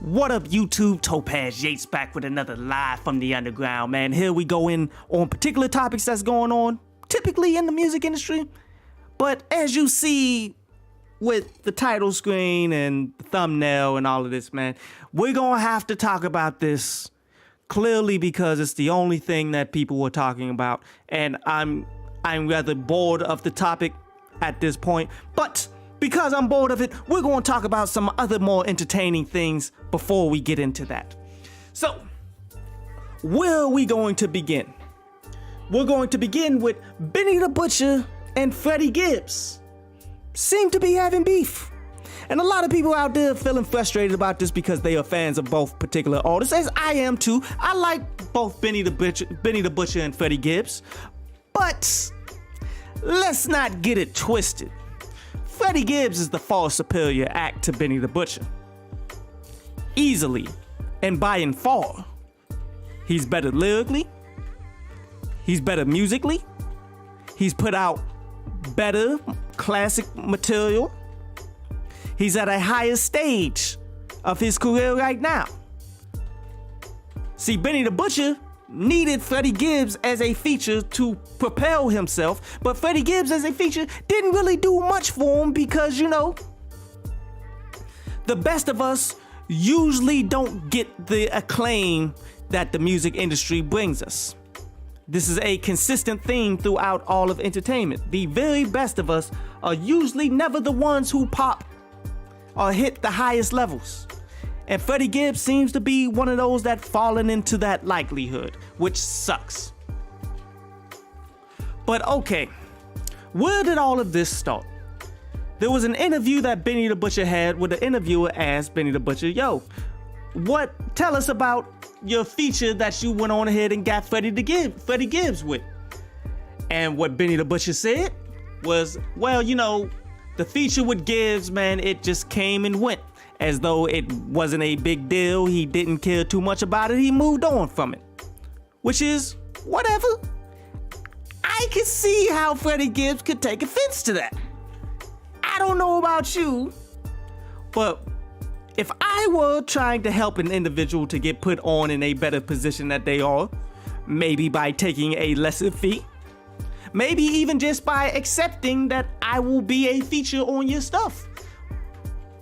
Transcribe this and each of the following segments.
What up, YouTube? Topaz Yates back with another live from the underground, man. Here we go in on particular topics that's going on, typically in the music industry. But as you see with the title screen and the thumbnail and all of this, man, we're gonna have to talk about this clearly because it's the only thing that people were talking about, and I'm rather bored of the topic at this point. But because I'm bored of it, we're going to talk about some other more entertaining things before we get into that. So, where are we going to begin? We're going to begin with Benny the Butcher and Freddie Gibbs. Seem to be having beef. And a lot of people out there feeling frustrated about this because they are fans of both particular artists, as I am too. I like both Benny the Butcher and Freddie Gibbs. But let's not get it twisted. Freddie Gibbs is the far superior act to Benny the Butcher. Easily and by and far. He's better lyrically. He's better musically. He's put out better classic material. He's at a higher stage of his career right now. See, Benny the Butcher needed Freddie Gibbs as a feature to propel himself, but Freddie Gibbs as a feature didn't really do much for him because, you know, the best of us usually don't get the acclaim that the music industry brings us. This is a consistent theme throughout all of entertainment. The very best of us are usually never the ones who pop or hit the highest levels. And Freddie Gibbs seems to be one of those that fallen into that likelihood, which sucks. But okay, where did all of this start? There was an interview that Benny the Butcher had where the interviewer asked Benny the Butcher, yo, tell us about your feature that you went on ahead and got Freddie Gibbs with. And what Benny the Butcher said was, well, you know, the feature with Gibbs, man, it just came and went. As though it wasn't a big deal, he didn't care too much about it, he moved on from it. Which is, whatever. I can see how Freddie Gibbs could take offense to that. I don't know about you, but if I were trying to help an individual to get put on in a better position that they are, maybe by taking a lesser fee, maybe even just by accepting that I will be a feature on your stuff,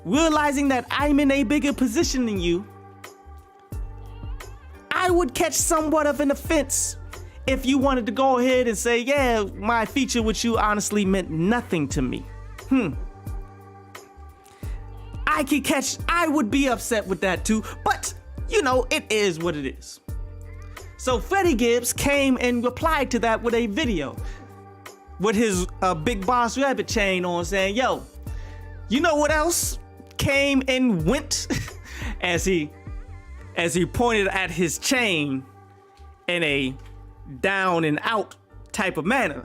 realizing that I'm in a bigger position than you, I would catch somewhat of an offense if you wanted to go ahead and say, yeah, my feature with you honestly meant nothing to me. I would be upset with that too, but you know, it is what it is. So Freddie Gibbs came and replied to that with a video with his Big Boss Rabbit chain on, saying, yo, you know what else came and went? as he pointed at his chain in a down and out type of manner.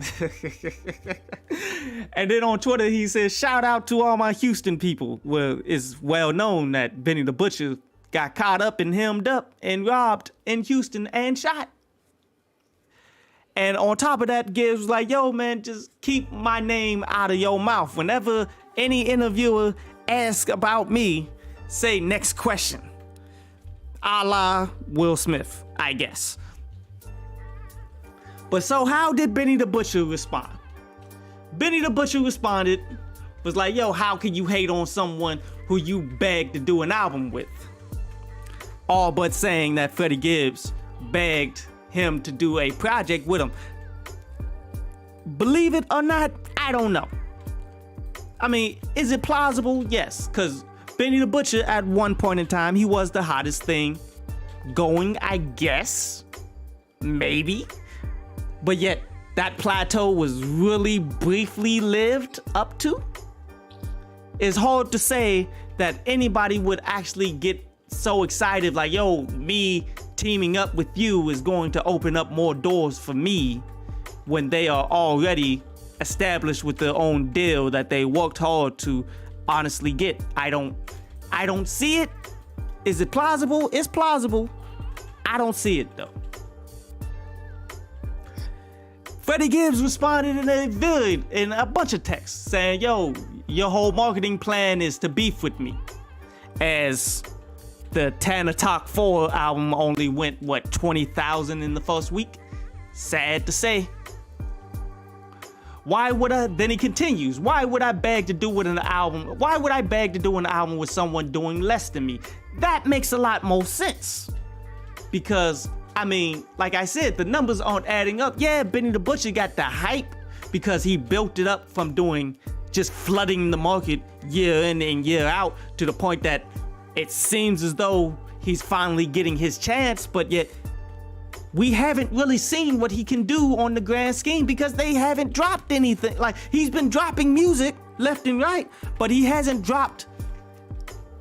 And then on Twitter he says, shout out to all my Houston people, where it's well known that Benny the Butcher got caught up and hemmed up and robbed in Houston and shot. And on top of that, Gibbs was like, yo man, just keep my name out of your mouth. Whenever any interviewer asks about me, say next question. A la Will Smith, I guess. But so how did Benny the Butcher respond? Benny the Butcher responded, was like, yo, how can you hate on someone who you begged to do an album with? All but saying that Freddie Gibbs begged him to do a project with him. Believe it or not, I don't know. I mean, is it plausible? Yes, because Benny the Butcher at one point in time, he was the hottest thing going, I guess. Maybe. But yet, that plateau was really briefly lived up to. It's hard to say that anybody would actually get so excited, like, yo, me teaming up with you is going to open up more doors for me when they are already established with their own deal that they worked hard to honestly get. I don't see it. Is it plausible? It's plausible. I don't see it though. Freddie Gibbs responded in a bunch of texts saying, yo, your whole marketing plan is to beef with me. As The Tana Talk 4 album only went, 20,000 in the first week? Sad to say. Then he continues, why would I beg to do with an album? Why would I beg to do an album with someone doing less than me? That makes a lot more sense. Because, I mean, like I said, the numbers aren't adding up. Yeah, Benny the Butcher got the hype because he built it up from just flooding the market year in and year out to the point that it seems as though he's finally getting his chance, but yet we haven't really seen what he can do on the grand scheme because they haven't dropped anything. Like, he's been dropping music left and right, but he hasn't dropped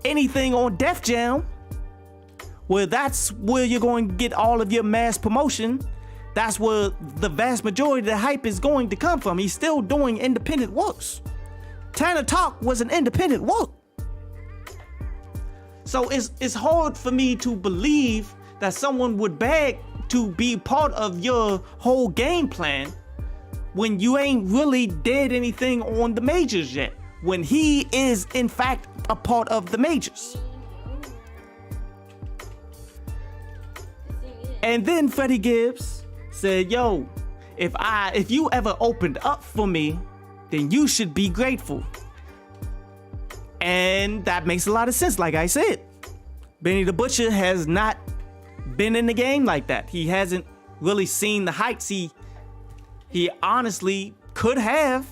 anything on Def Jam, where that's where you're going to get all of your mass promotion. That's where the vast majority of the hype is going to come from. He's still doing independent works. Tana Talk was an independent work. So it's hard for me to believe that someone would beg to be part of your whole game plan when you ain't really did anything on the majors yet, when he is in fact a part of the majors. And then Freddie Gibbs said, yo, if you ever opened up for me, then you should be grateful. And that makes a lot of sense. Like I said, Benny the Butcher has not been in the game like that. He hasn't really seen the heights. He honestly could have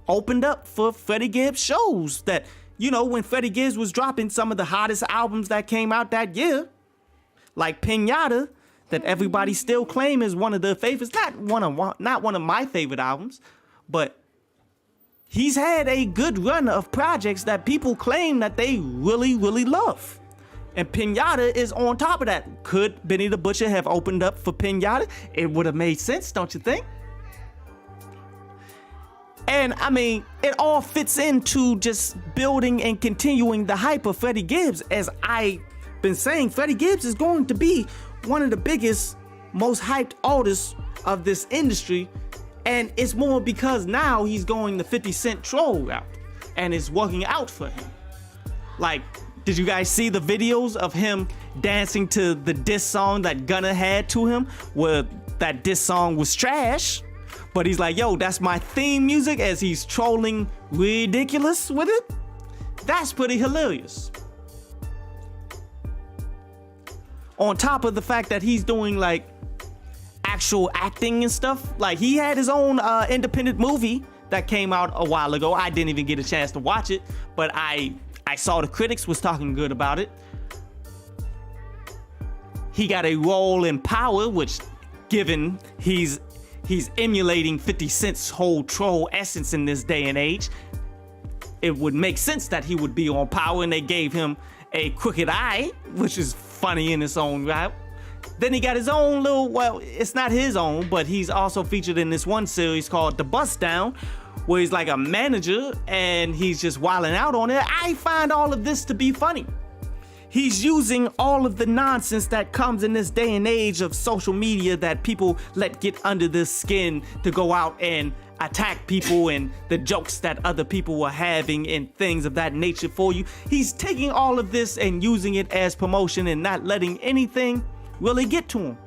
opened up for Freddie Gibbs shows that, when Freddie Gibbs was dropping some of the hottest albums that came out that year, like Pinata, that everybody still claim is one of their favorites. Not one of my favorite albums, but he's had a good run of projects that people claim that they really, really love. And Pinata is on top of that. Could Benny the Butcher have opened up for Pinata? It would have made sense, don't you think? And I mean, it all fits into just building and continuing the hype of Freddie Gibbs. As I've been saying, Freddie Gibbs is going to be one of the biggest, most hyped artists of this industry. And it's more because now he's going the 50 Cent troll route and it's working out for him. Like, did you guys see the videos of him dancing to the diss song that Gunna had to him, where that diss song was trash, but he's like, yo, that's my theme music, as he's trolling ridiculous with it? That's pretty hilarious. On top of the fact that he's doing like actual acting and stuff. Like, he had his own independent movie that came out a while ago. I didn't even get a chance to watch it, but I saw the critics was talking good about it. He got a role in Power, which, given he's emulating 50 Cent's whole troll essence in this day and age, it would make sense that he would be on Power, and they gave him a crooked eye, which is funny in its own right. Then he got his own little, well, it's not his own, but he's also featured in this one series called The Bust Down, where he's like a manager and he's just wilding out on it. I find all of this to be funny. He's using all of the nonsense that comes in this day and age of social media that people let get under their skin to go out and attack people, and the jokes that other people were having and things of that nature for you. He's taking all of this and using it as promotion and not letting anything really get to him,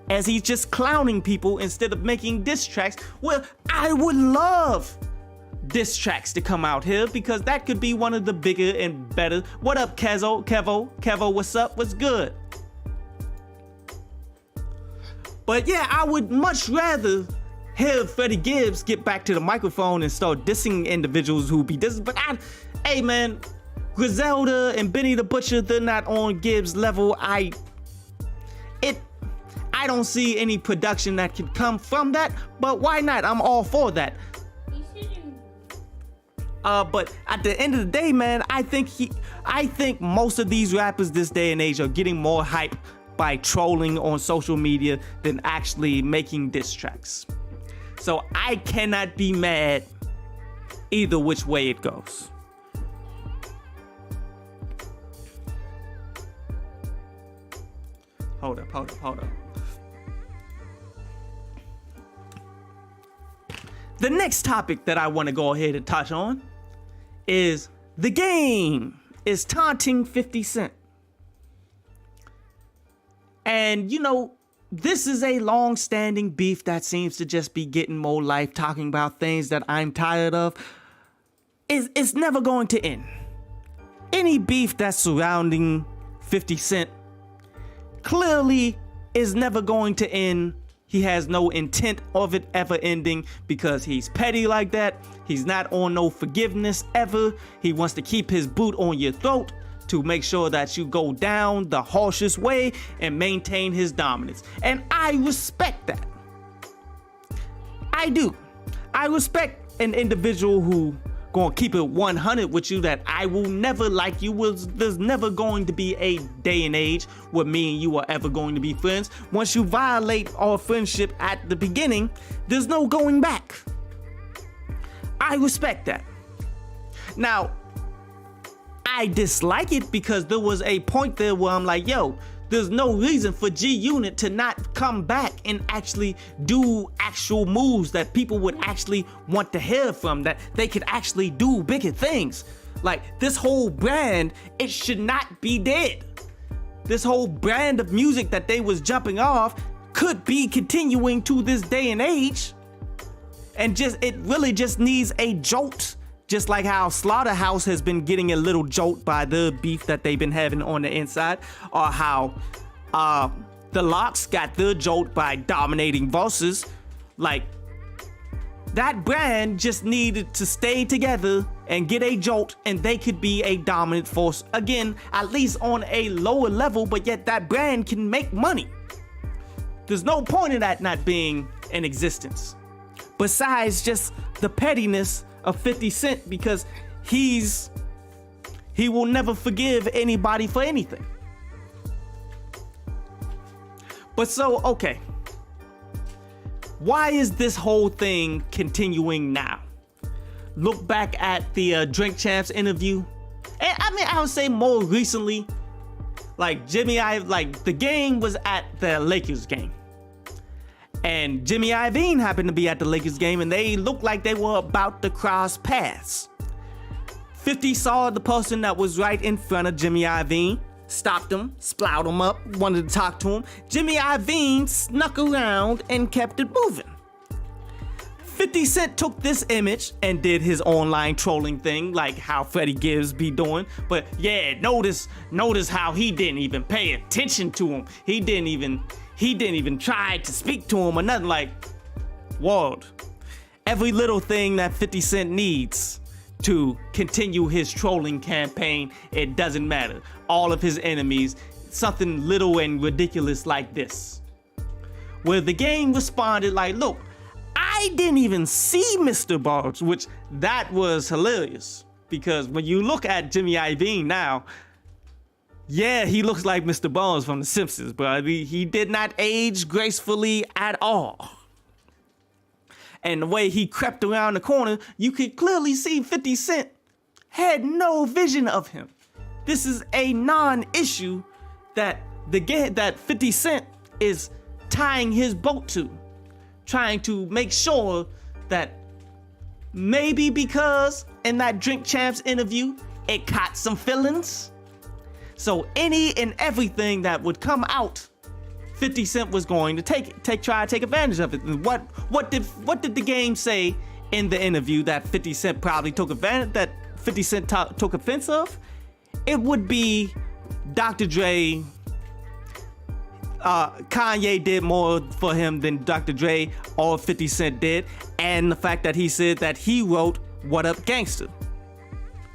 as he's just clowning people instead of making diss tracks. Well, I would love diss tracks to come out here, because that could be one of the bigger and better. What up, Kevo, what's up? What's good? But yeah, I would much rather hear Freddie Gibbs get back to the microphone and start dissing individuals who be dissing. But hey man, Griselda and Benny the Butcher, they're not on Gibbs level. I don't see any production that could come from that, but why not? I'm all for that. But at the end of the day, man, I think most of these rappers this day and age are getting more hype by trolling on social media than actually making diss tracks. So I cannot be mad either which way it goes. Hold up. The next topic that I want to go ahead and touch on is The Game is taunting 50 Cent. And, you know, this is a long-standing beef that seems to just be getting more life, talking about things that I'm tired of. It's never going to end. Any beef that's surrounding 50 Cent clearly is never going to end. He has no intent of it ever ending because he's petty like that. He's not on no forgiveness ever. He wants to keep his boot on your throat to make sure that you go down the harshest way and maintain his dominance. And I respect that. I do. I respect an individual who gonna keep it 100 with you, that I will never like you. There's never going to be a day and age where me and you are ever going to be friends. Once you violate our friendship at the beginning, there's no going back. I respect that. Now, I dislike it because there was a point there where I'm like, yo, there's no reason for G-Unit to not come back and actually do actual moves that people would actually want to hear from, that they could actually do bigger things. Like, this whole brand, it should not be dead. This whole brand of music that they was jumping off could be continuing to this day and age. And it really just needs a jolt. Just like how Slaughterhouse has been getting a little jolt by the beef that they've been having on the inside, or how the Locks got their jolt by dominating verses. Like, that brand just needed to stay together and get a jolt, and they could be a dominant force again, at least on a lower level, but yet that brand can make money. There's no point in that not being in existence, besides just the pettiness of 50 Cent, because he will never forgive anybody for anything. But so, okay, why is this whole thing continuing now? Look back at the Drink Champs interview, and I would say more recently, like the game was at the Lakers game. And Jimmy Iovine happened to be at the Lakers game, and they looked like they were about to cross paths. 50 saw the person that was right in front of Jimmy Iovine, stopped him, splout him up, wanted to talk to him. Jimmy Iovine snuck around and kept it moving. 50 Cent took this image and did his online trolling thing, like how Freddie Gibbs be doing. But yeah, notice how he didn't even pay attention to him. He didn't even try to speak to him or nothing. Like, world, every little thing that 50 Cent needs to continue his trolling campaign, it doesn't matter. All of his enemies, something little and ridiculous like this. Where the game responded like, look, I didn't even see Mr. Barnes, which that was hilarious. Because when you look at Jimmy Iovine now, yeah, he looks like Mr. Bones from The Simpsons, bro. He did not age gracefully at all. And the way he crept around the corner, you could clearly see 50 Cent had no vision of him. This is a non-issue that 50 Cent is tying his boat to, trying to make sure that maybe because in that Drink Champs interview, it caught some feelings. So any and everything that would come out, 50 Cent was going to try to take advantage of it. And what did the game say in the interview that 50 Cent probably took advantage, that 50 Cent took offense of? It would be Dr. Dre. Kanye did more for him than Dr. Dre or 50 Cent did, and the fact that he said that he wrote "What Up Gangster."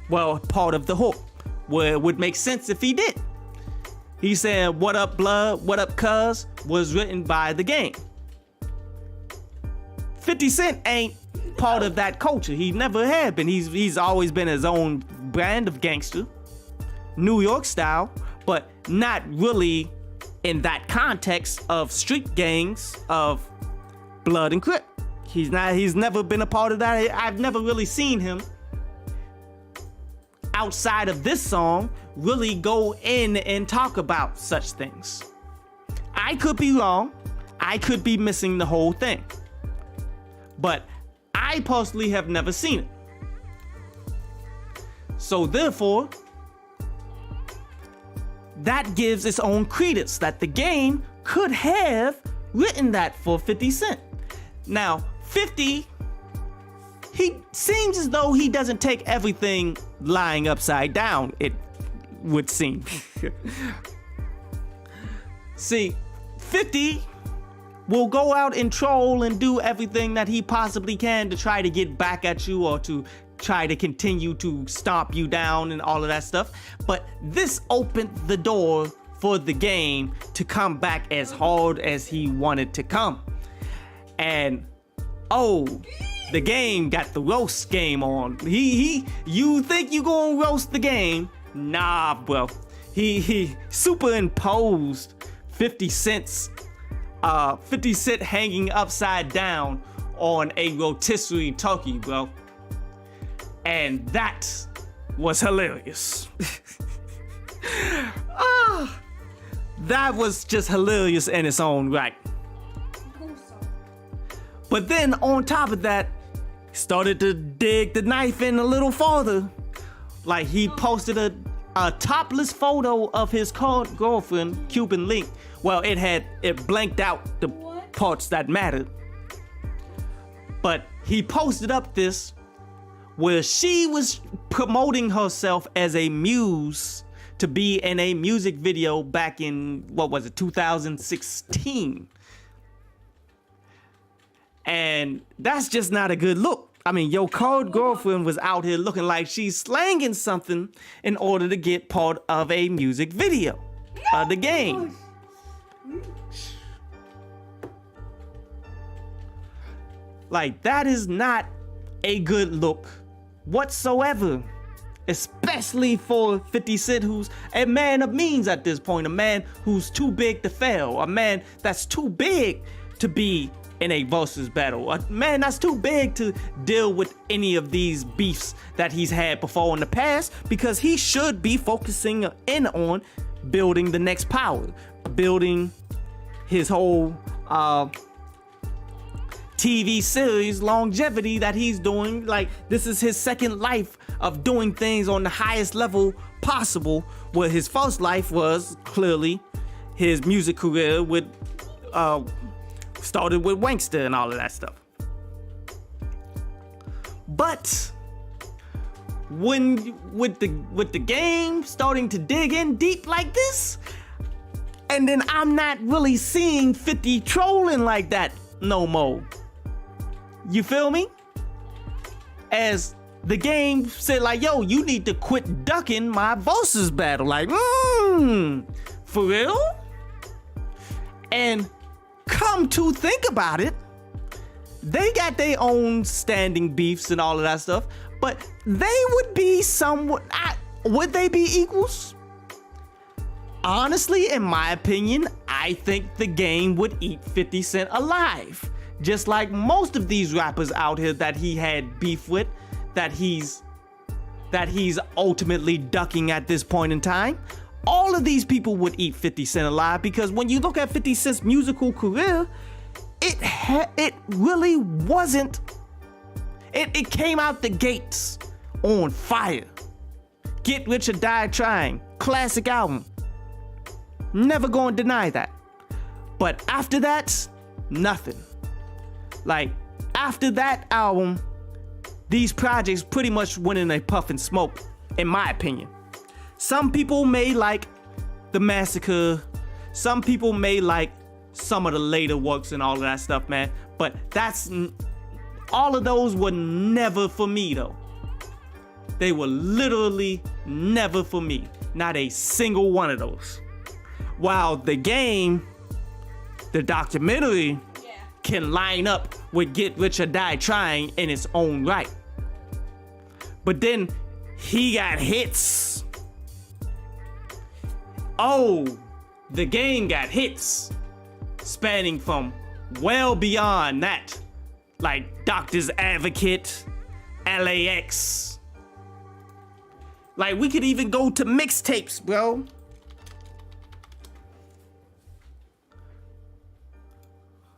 Well, part of the hook. Well, it would make sense if he did. He said, "What up, blood? What up, cuz?" was written by the game. 50 Cent ain't part of that culture. He never had been. He's always been his own brand of gangster, New York style, but not really in that context of street gangs of Blood and Crip. He's never been a part of that. I've never really seen him outside of this song really go in and talk about such things. I could be wrong. I could be missing the whole thing. But I personally have never seen it. So therefore, that gives its own credence that the game could have written that for 50 Cent. Now, 50, he seems as though he doesn't take everything lying upside down, it would seem. See, 50 will go out and troll and do everything that he possibly can to try to get back at you or to try to continue to stomp you down and all of that stuff. But this opened the door for the game to come back as hard as he wanted to come. And the game got the roast game on. You think you gonna roast the game? Nah, bro. He superimposed 50 Cent hanging upside down on a rotisserie turkey, bro. And that was hilarious. That was just hilarious in its own right. But then on top of that, started to dig the knife in a little farther. Like he posted a topless photo of his current girlfriend, Cuban Link. Well, it blanked out the parts that mattered. But he posted up this where she was promoting herself as a muse to be in a music video back in, 2016. And that's just not a good look. I mean, your current girlfriend was out here looking like she's slanging something in order to get part of a music video of the game. Like, that is not a good look whatsoever. Especially for 50 Cent, who's a man of means at this point, a man who's too big to fail, a man that's too big to be in a versus battle, a man that's too big to deal with any of these beefs that he's had before in the past, because he should be focusing in on building the next power, building his whole TV series longevity that he's doing. Like, this is his second life of doing things on the highest level possible, where his first life was clearly his music career with started with Wankster and all of that stuff. But when with the game starting to dig in deep like this, and then I'm not really seeing 50 trolling like that no more. You feel me? As the game said, like, yo, you need to quit ducking my versus battle. Like, for real? And come to think about it, they got their own standing beefs and all of that stuff, but they would be somewhat, would they be equals? Honestly, in my opinion, I think the game would eat 50 Cent alive. Just like most of these rappers out here that he had beef with, that he's ultimately ducking at this point in time. All of these people would eat 50 Cent alive, because when you look at 50 Cent's musical career, it really wasn't. It came out the gates on fire. Get Rich or Die Trying, classic album. Never gonna deny that. But after that, nothing. Like, after that album, these projects pretty much went in a puff and smoke, in my opinion. Some people may like The Massacre. Some people may like some of the later works and all of that stuff, man. But all of those were never for me, though. They were literally never for me. Not a single one of those. While the game, the documentary, can line up with Get Rich or Die Trying in its own right. But then he got hits. The game got hits spanning from well beyond that. Like Doctor's Advocate, LAX. Like, we could even go to mixtapes, bro.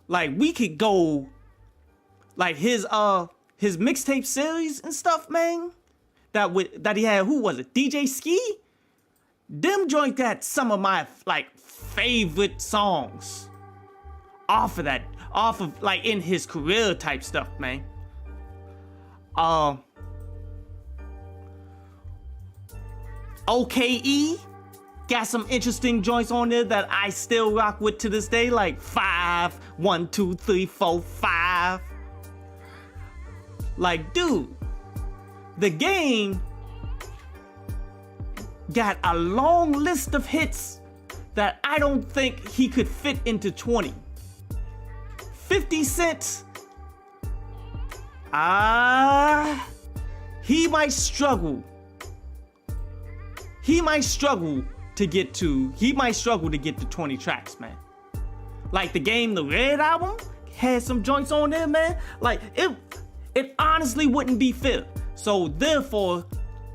Like, we could go, like, his mixtape series and stuff, man. That he had, who was it? DJ Ski? them joints got some of my like favorite songs off of like in his career type stuff, man. OKE got some interesting joints on there that I still rock with to this day, like 5, 1, 2, 3, 4, 5. Like, dude, the game got a long list of hits that I don't think he could fit into 20. 50 Cent, he might struggle. He might struggle to get to 20 tracks, man. Like the Game The Red album had some joints on there, man. Like it honestly wouldn't be fair. So therefore,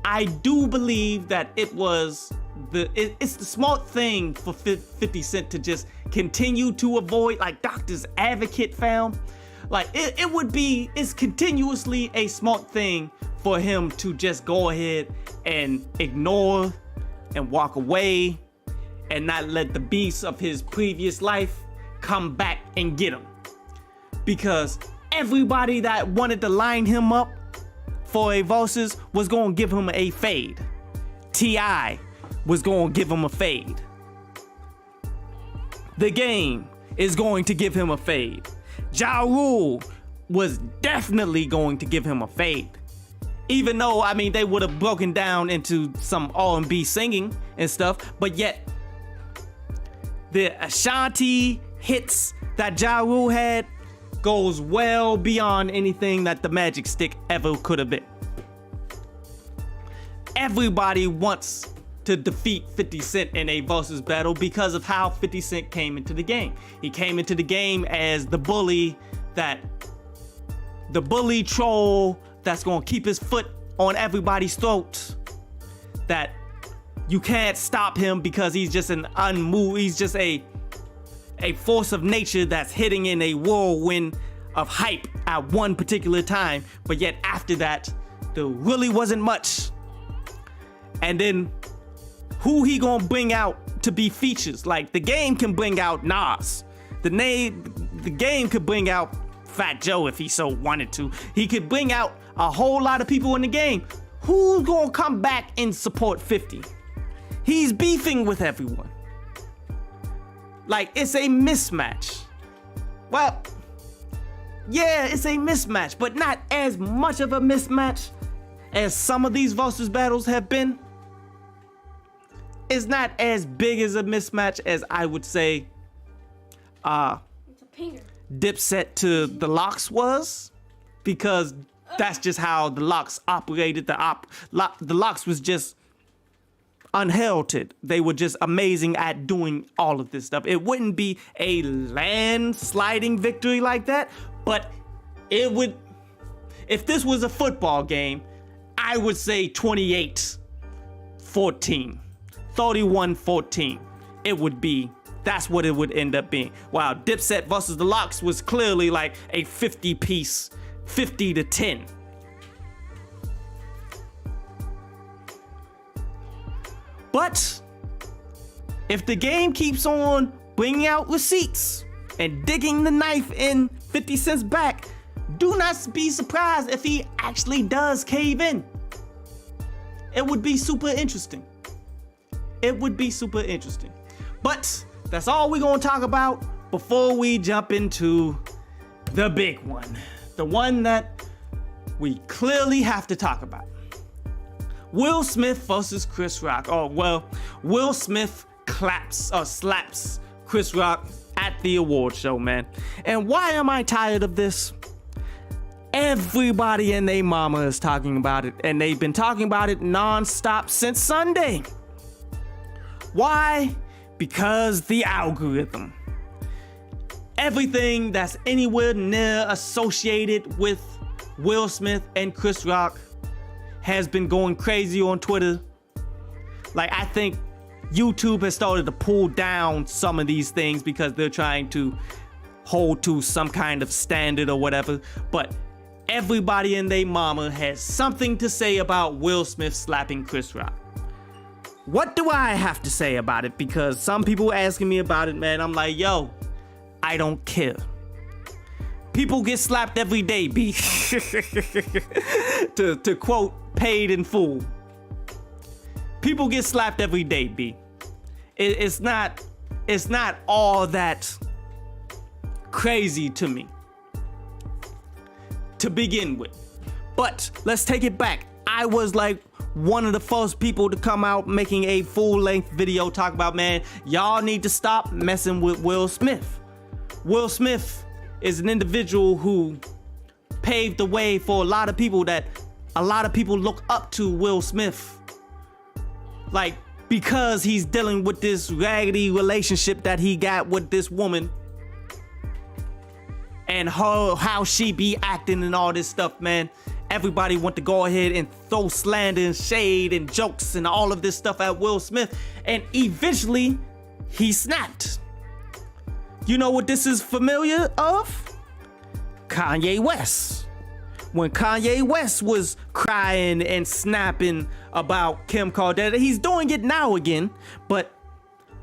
I do believe that it's the smart thing for 50 Cent to just continue to avoid, like Doctor's Advocate found. Like it's continuously a smart thing for him to just go ahead and ignore and walk away and not let the beasts of his previous life come back and get him. Because everybody that wanted to line him up for a versus was gonna give him a fade. T.I. was gonna give him a fade. The Game is going to give him a fade. Ja Rule was definitely going to give him a fade. Even though, I mean, they would have broken down into some R&B singing and stuff, but yet the Ashanti hits that Ja Rule had goes well beyond anything that the Magic Stick ever could have been. Everybody wants to defeat 50 Cent in a versus battle because of how 50 Cent came into the game. He came into the game as the bully troll that's gonna keep his foot on everybody's throat. That you can't stop him because he's just he's just a force of nature that's hitting in a whirlwind of hype at one particular time, but yet after that, there really wasn't much. And then who he gonna bring out to be features? Like the Game can bring out Nas. The Game could bring out Fat Joe if he so wanted to. He could bring out a whole lot of people in the game. Who's gonna come back and support 50? He's beefing with everyone. Like, it's a mismatch. Well, yeah, it's a mismatch, but not as much of a mismatch as some of these versus battles have been. It's not as big as a mismatch as I would say Dipset to the Lox was, because that's just how the Lox operated. The Lox was just unheralded. They were just amazing at doing all of this stuff. It wouldn't be a landsliding victory like that, but it would, if this was a football game, I would say 28-14, 31-14. It would be, that's what it would end up being. Wow, Dipset versus the Lox was clearly like a 50-piece, 50-10. But if the Game keeps on bringing out receipts and digging the knife in 50 Cent's back, do not be surprised if he actually does cave in. It would be super interesting. It would be super interesting. But that's all we're gonna talk about before we jump into the big one. The one that we clearly have to talk about. Will Smith versus Chris Rock. Oh, well, Will Smith slaps Chris Rock at the award show, man. And why am I tired of this? Everybody and their mama is talking about it, and they've been talking about it non-stop since Sunday. Why? Because the algorithm. Everything that's anywhere near associated with Will Smith and Chris Rock has been going crazy on Twitter. Like, I think YouTube has started to pull down some of these things because they're trying to hold to some kind of standard or whatever. But everybody and their mama has something to say about Will Smith slapping Chris Rock. what do I have to say about it? Because some people asking me about it, man. I'm like, yo, I don't care. People get slapped every day, B. to quote Paid in Full. People get slapped every day, B. It's not all that crazy to me to begin with. But let's take it back. I was like one of the first people to come out making a full-length video talk about, man, y'all need to stop messing with Will Smith. Will Smith is an individual who paved the way for a lot of people look up to Will Smith. Like, because he's dealing with this raggedy relationship that he got with this woman and how she be acting and all this stuff, man. Everybody want to go ahead and throw slander and shade and jokes and all of this stuff at Will Smith. And eventually, he snapped. You know what this is familiar of? Kanye West. When Kanye West was crying and snapping about Kim Kardashian, he's doing it now again. But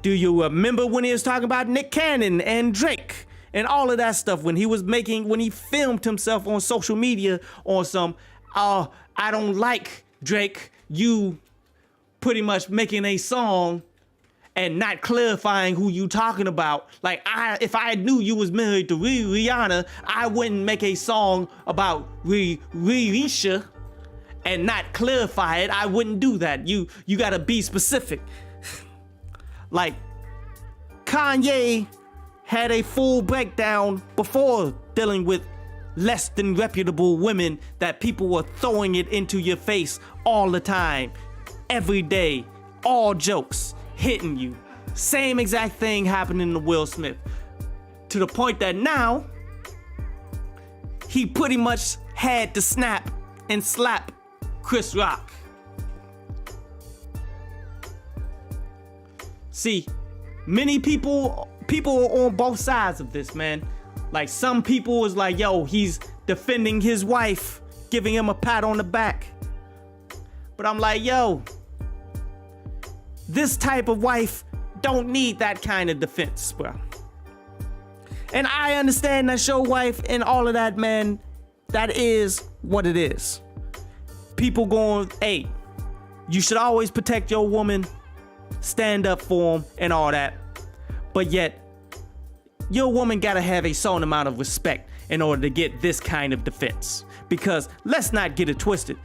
do you remember when he was talking about Nick Cannon and Drake? And all of that stuff when he filmed himself on social media on some, I don't like Drake, you pretty much making a song and not clarifying who you talking about. Like, if I knew you was married to Rihanna, I wouldn't make a song about Risha and not clarify it. I wouldn't do that. You gotta be specific. Like, Kanye had a full breakdown before dealing with less than reputable women that people were throwing it into your face all the time, every day, all jokes, hitting you. Same exact thing happening to Will Smith. To the point that now, he pretty much had to snap and slap Chris Rock. See, many people are on both sides of this, man. Like, some people is like, yo, he's defending his wife, giving him a pat on the back. But I'm like, yo, this type of wife don't need that kind of defense, bro. And I understand that's your wife and all of that, man. That is what it is. People going, hey, you should always protect your woman, stand up for them and all that. But yet, your woman gotta have a certain amount of respect in order to get this kind of defense. Because let's not get it twisted.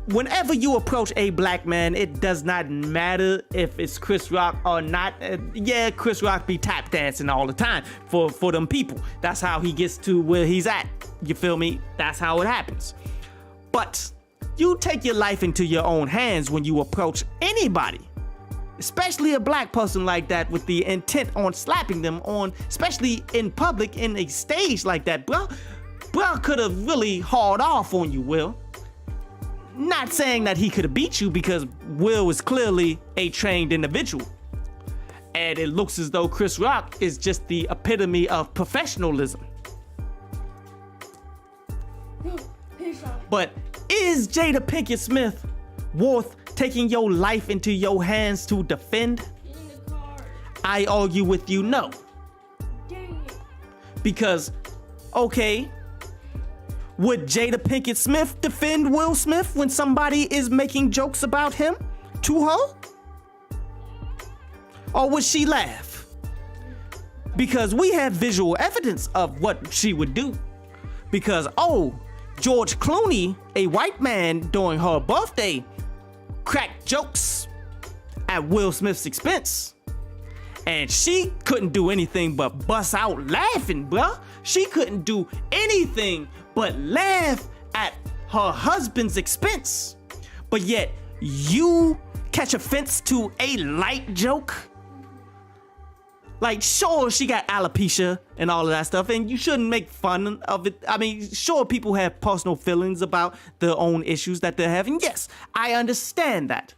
Whenever you approach a black man, it does not matter if it's Chris Rock or not. Yeah, Chris Rock be tap dancing all the time for them people. That's how he gets to where he's at. You feel me? That's how it happens. But you take your life into your own hands when you approach anybody. Especially a black person like that with the intent on slapping them on, especially in public in a stage like that, bro. Bro could have really hauled off on you, Will. Not saying that he could have beat you because Will is clearly a trained individual. And it looks as though Chris Rock is just the epitome of professionalism. But is Jada Pinkett Smith worth taking your life into your hands to defend? I argue with you, no. Because, okay, would Jada Pinkett Smith defend Will Smith when somebody is making jokes about him to her? Or would she laugh? Because we have visual evidence of what she would do. Because, George Clooney, a white man during her birthday, cracked jokes at Will Smith's expense. And she couldn't do anything but bust out laughing, bruh. She couldn't do anything but laugh at her husband's expense. But yet, you catch offense to a light joke? Like, sure, she got alopecia and all of that stuff, and you shouldn't make fun of it. I mean, sure, people have personal feelings about their own issues that they're having. Yes, I understand that.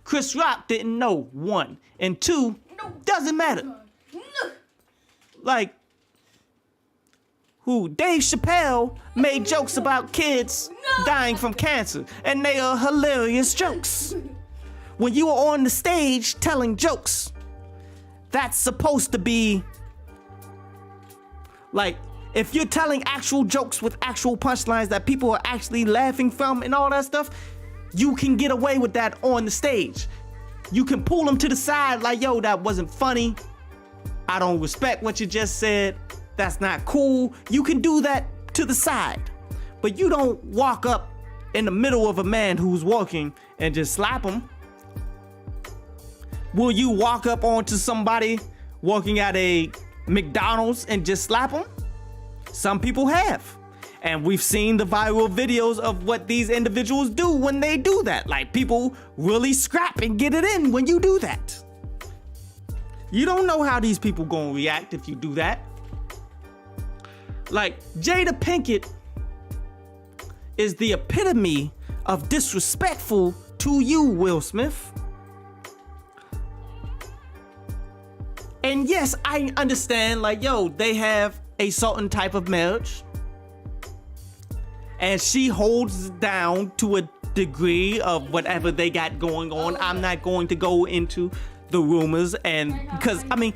Chris Rock didn't know, 1. And 2, doesn't matter. Like, Dave Chappelle made jokes about kids dying from cancer, and they are hilarious jokes. when you are on the stage telling jokes, that's supposed to be like, if you're telling actual jokes with actual punchlines that people are actually laughing from and all that stuff, you can get away with that on the stage. You can pull them to the side like, yo, that wasn't funny. I don't respect what you just said. That's not cool. You can do that to the side. But you don't walk up in the middle of a man who's walking and just slap him. Will you walk up onto somebody working at a McDonald's and just slap them? Some people have. And we've seen the viral videos of what these individuals do when they do that. Like, people really scrap and get it in when you do that. You don't know how these people gonna react if you do that. Like, Jada Pinkett is the epitome of disrespectful to you, Will Smith. And yes, I understand, like, yo, they have a certain type of marriage. And she holds down to a degree of whatever they got going on. I'm not going to go into the rumors, and because, I mean,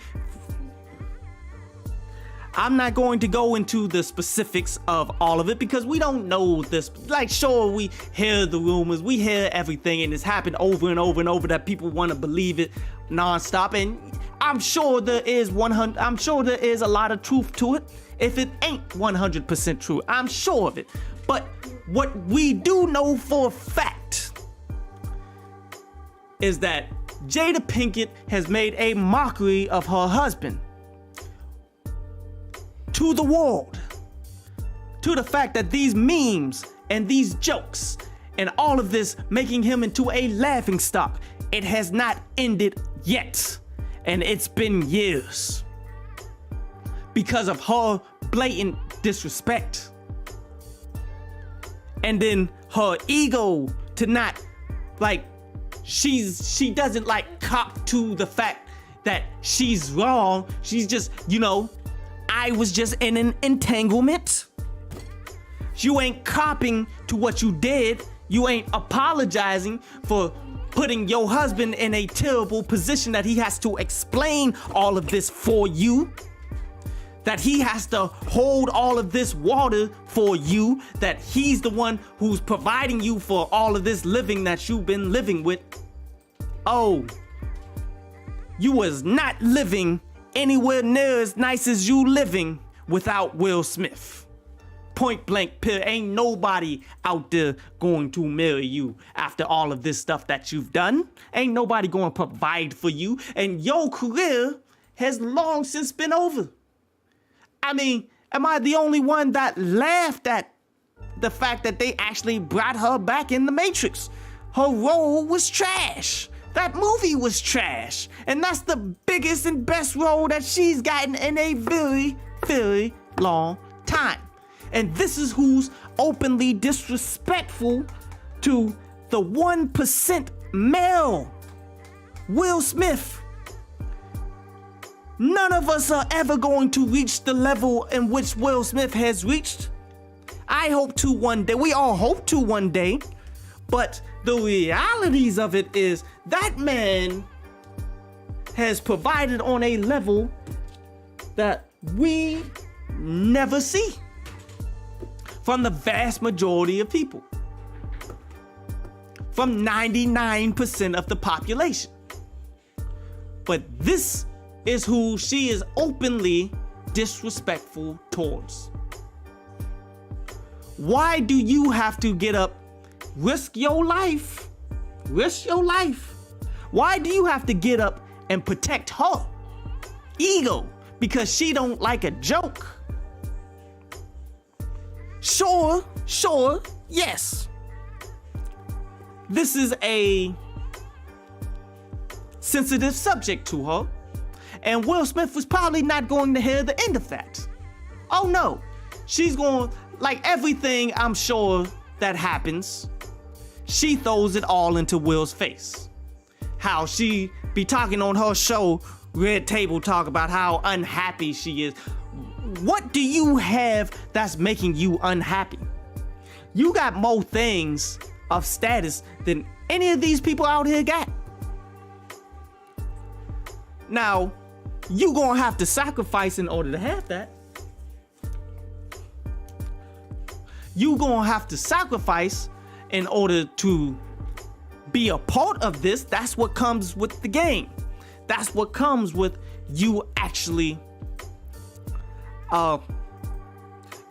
I'm not going to go into the specifics of all of it because we don't know this. Like, sure, we hear the rumors, we hear everything, and it's happened over and over and over that people want to believe it nonstop. And I'm sure there is a lot of truth to it. If it ain't 100% true, I'm sure of it. But what we do know for a fact is that Jada Pinkett has made a mockery of her husband to the world, to the fact that these memes and these jokes and all of this making him into a laughingstock, it has not ended yet. And it's been years because of her blatant disrespect. And then her ego to not, like, she doesn't like cop to the fact that she's wrong. She's just, you know, I was just in an entanglement. You ain't copping to what you did. You ain't apologizing for putting your husband in a terrible position that he has to explain all of this for you. That he has to hold all of this water for you, that he's the one who's providing you for all of this living that you've been living with. Oh, you was not living anywhere near as nice as you living without Will Smith. Point blank period. Ain't nobody out there going to marry you after all of this stuff that you've done. Ain't nobody going to provide for you, and your career has long since been over. I mean, am I the only one that laughed at the fact that they actually brought her back in The Matrix? Her role was trash. That movie was trash. And that's the biggest and best role that she's gotten in a very, very long time. And this is who's openly disrespectful to the 1% male. Will Smith. None of us are ever going to reach the level in which Will Smith has reached. I hope to one day. We all hope to one day. But the realities of it is that man has provided on a level that we never see from the vast majority of people. From 99% of the population. But this is who she is openly disrespectful towards. Why do you have to get up, risk your life? Risk your life. Why do you have to get up and protect her ego because she don't like a joke? Sure, yes. This is a sensitive subject to her. And Will Smith was probably not going to hear the end of that. Oh no, she's going, like everything I'm sure that happens, she throws it all into Will's face. How she be talking on her show, Red Table Talk, about how unhappy she is. What do you have that's making you unhappy? You got more things of status than any of these people out here got. Now, you gonna have to sacrifice in order to have that. You gonna have to sacrifice in order to be a part of this. That's what comes with the game. That's what comes with you actually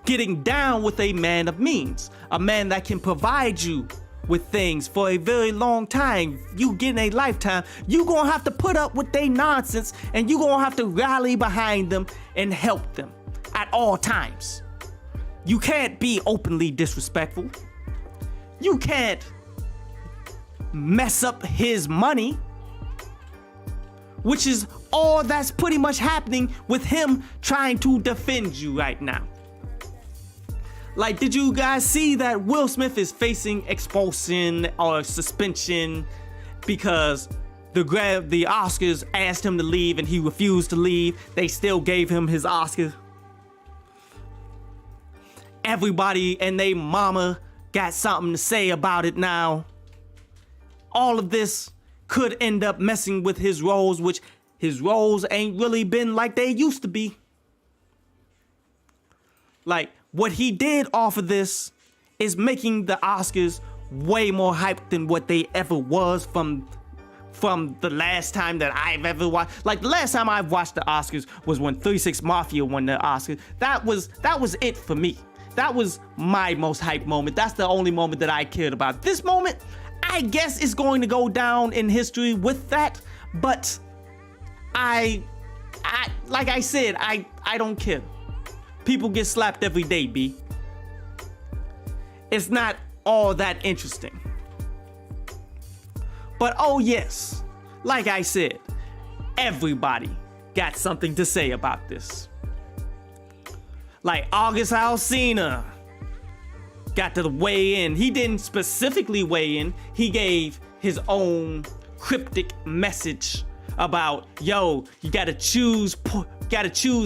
getting down with a man of means, a man that can provide you with things for a very long time. You get a lifetime. You gonna have to put up with their nonsense, and you gonna have to rally behind them and help them at all times. You can't be openly disrespectful. You can't mess up his money, which is all that's pretty much happening with him trying to defend you right now. Like, did you guys see that Will Smith is facing expulsion or suspension because the Oscars asked him to leave and he refused to leave? They still gave him his Oscar. Everybody and they mama got something to say about it now. All of this could end up messing with his roles, which his roles ain't really been like they used to be. Like, what he did off of this is making the Oscars way more hyped than what they ever was from the last time that I've ever watched. Like, the last time I've watched the Oscars was when 3 6 Mafia won the Oscars. That was it for me. That was my most hyped moment. That's the only moment that I cared about. This moment, I guess, is going to go down in history with that, but I like I said, I don't care. People get slapped every day, B. It's not all that interesting. But oh yes, like I said, everybody got something to say about this. Like August Alsina got to weigh in. He didn't specifically weigh in. He gave his own cryptic message about, yo, you gotta choose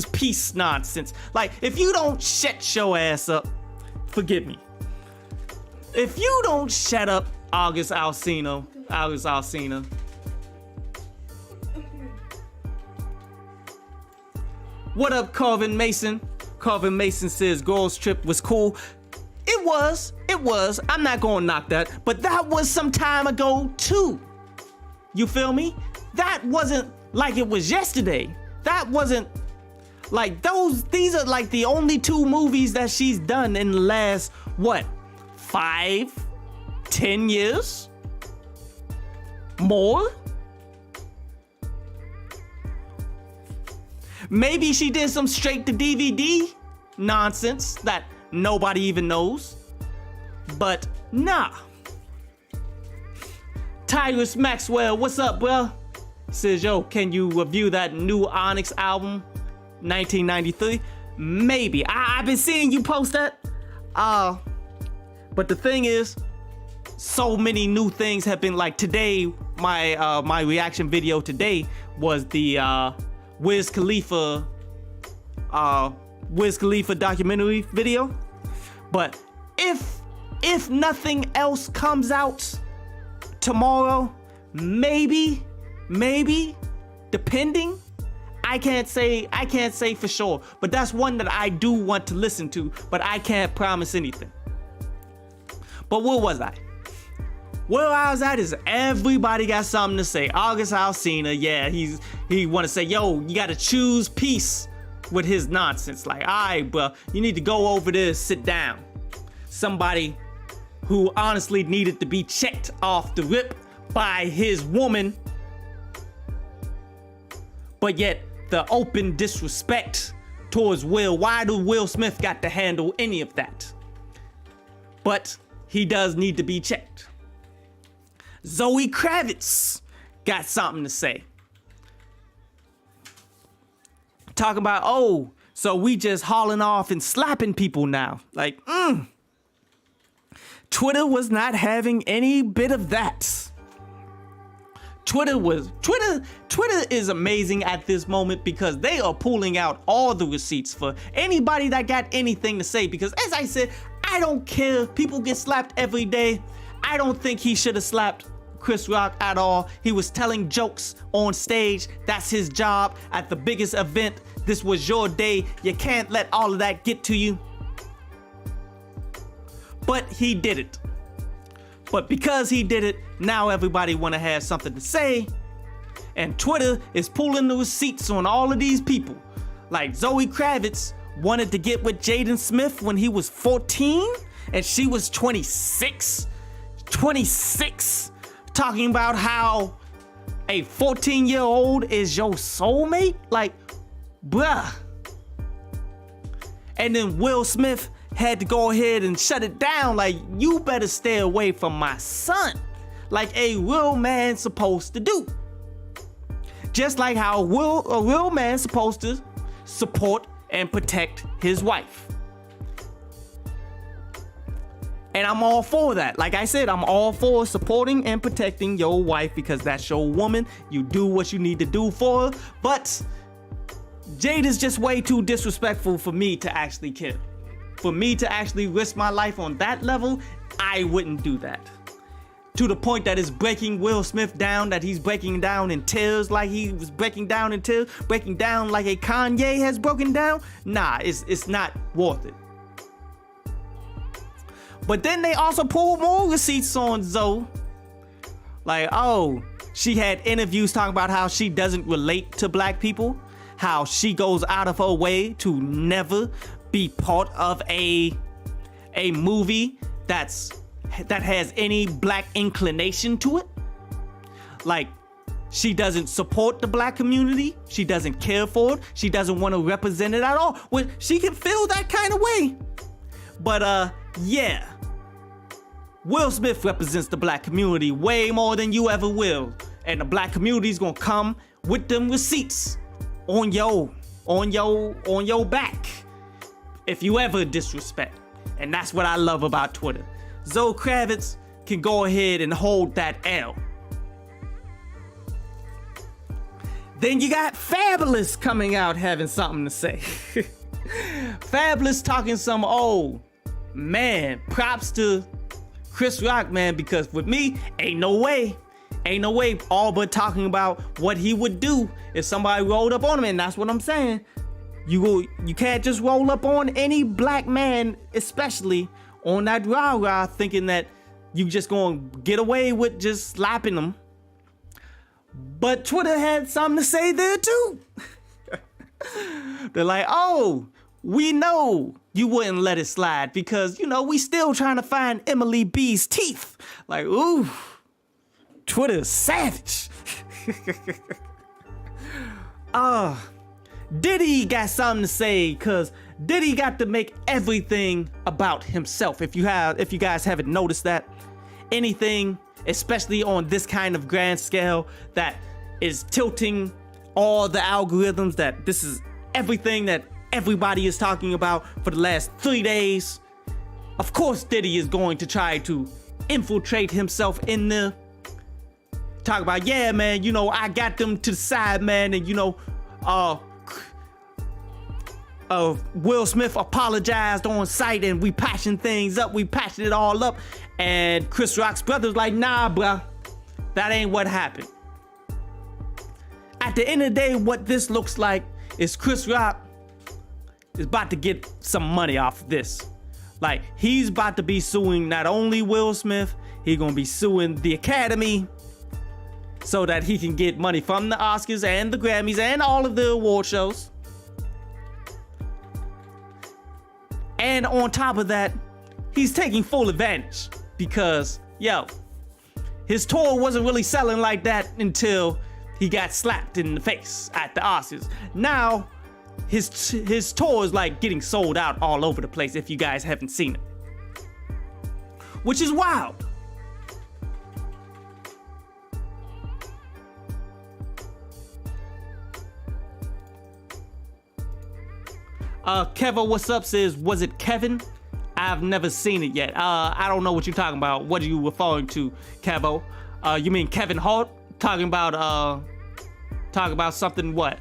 peace nonsense. Like, if you don't shut your ass up, forgive me. If you don't shut up, August Alsina. What up, Carvin Mason? Carvin Mason says girls trip was cool. It was. I'm not gonna knock that, but that was some time ago too. You feel me? That wasn't like it was yesterday. That wasn't like these are like the only 2 movies that she's done in the last, what, 5, 10 years? More? Maybe she did some straight to DVD nonsense that nobody even knows. But nah. Tyrus Maxwell, what's up, bro? Says, yo, can you review that new Onyx album, 1993? Maybe. I've been seeing you post that. But the thing is, so many new things have been, like, today, my reaction video today was the Wiz Khalifa documentary video. But if nothing else comes out tomorrow, maybe, depending. I can't say for sure, but that's one that I do want to listen to, but I can't promise anything. But where was I? Where I was at is everybody got something to say. August Alsina, yeah, he want to say, yo, you got to choose peace with his nonsense. Like, all right, bro, you need to go over there, sit down. Somebody who honestly needed to be checked off the rip by his woman, but yet the open disrespect towards Will. Why do Will Smith got to handle any of that? But he does need to be checked. Zoe Kravitz got something to say. Talking about, oh, so we just hauling off and slapping people now. Like, Twitter was not having any bit of that. Twitter is amazing at this moment because they are pulling out all the receipts for anybody that got anything to say. Because as I said, I don't care. People get slapped every day. I don't think he should have slapped Chris Rock at all. He was telling jokes on stage. That's his job at the biggest event. This was your day. You can't let all of that get to you. But he did it. But because he did it, now everybody want to have something to say. And Twitter is pulling the receipts on all of these people. Like Zoe Kravitz wanted to get with Jaden Smith when he was 14 and she was 26. 26. Talking about how a 14-year-old is your soulmate? Like, bruh. And then Will Smith had to go ahead and shut it down. Like, you better stay away from my son. Like a real man supposed to do. Just like how a real man supposed to support and protect his wife. And I'm all for that. Like I said, I'm all for supporting and protecting your wife because that's your woman. You do what you need to do for her. But Jade is just way too disrespectful for me to actually care. For me to actually risk my life on that level, I wouldn't do that. To the point that it's breaking Will Smith down, that he's breaking down in tears like he was breaking down in tears, breaking down like a Kanye has broken down. Nah, it's not worth it. But then they also pulled more receipts on Zoe. Like, oh, she had interviews talking about how she doesn't relate to black people, how she goes out of her way to never be part of a movie that has any black inclination to it. Like, she doesn't support the black community. She doesn't care for it. She doesn't want to represent it at all. Well, she can feel that kind of way. But yeah. Will Smith represents the black community way more than you ever will. And the black community is gonna come with them receipts on your back if you ever disrespect. And that's what I love about Twitter. Zoe Kravitz can go ahead and hold that L. Then you got Fabulous coming out having something to say. Fabulous talking some, oh man, props to Chris Rock, man, because with me, ain't no way, all but talking about what he would do if somebody rolled up on him. And that's what I'm saying. You can't just roll up on any black man, especially on that rah-rah, thinking that you just gonna get away with just slapping them. But Twitter had something to say there too. They're like, oh, we know you wouldn't let it slide because, you know, we still trying to find Emily B's teeth. Like, ooh, Twitter's savage. Diddy got something to say because Diddy got to make everything about himself. If you guys haven't noticed that, anything, especially on this kind of grand scale, that is tilting all the algorithms, that this is everything that everybody is talking about for the last 3 days. Of course, Diddy is going to try to infiltrate himself in there. Talk about, yeah, man, you know, I got them to the side, man, and you know, Will Smith apologized on site and we patching things up. We patching it all up. And Chris Rock's brother's like, nah, bruh, that ain't what happened. At the end of the day, what this looks like is Chris Rock is about to get some money off of this. Like, he's about to be suing not only Will Smith, he's gonna be suing the Academy so that he can get money from the Oscars and the Grammys and all of the award shows. And on top of that, he's taking full advantage because, yo, his tour wasn't really selling like that until he got slapped in the face at the Oscars. Now, his tour is like getting sold out all over the place if you guys haven't seen it. Which is wild. Kevo What's Up says, was it Kevin? I've never seen it yet. I don't know what you're talking about. What are you referring to, Kevo? You mean Kevin Hart? Talking about something what?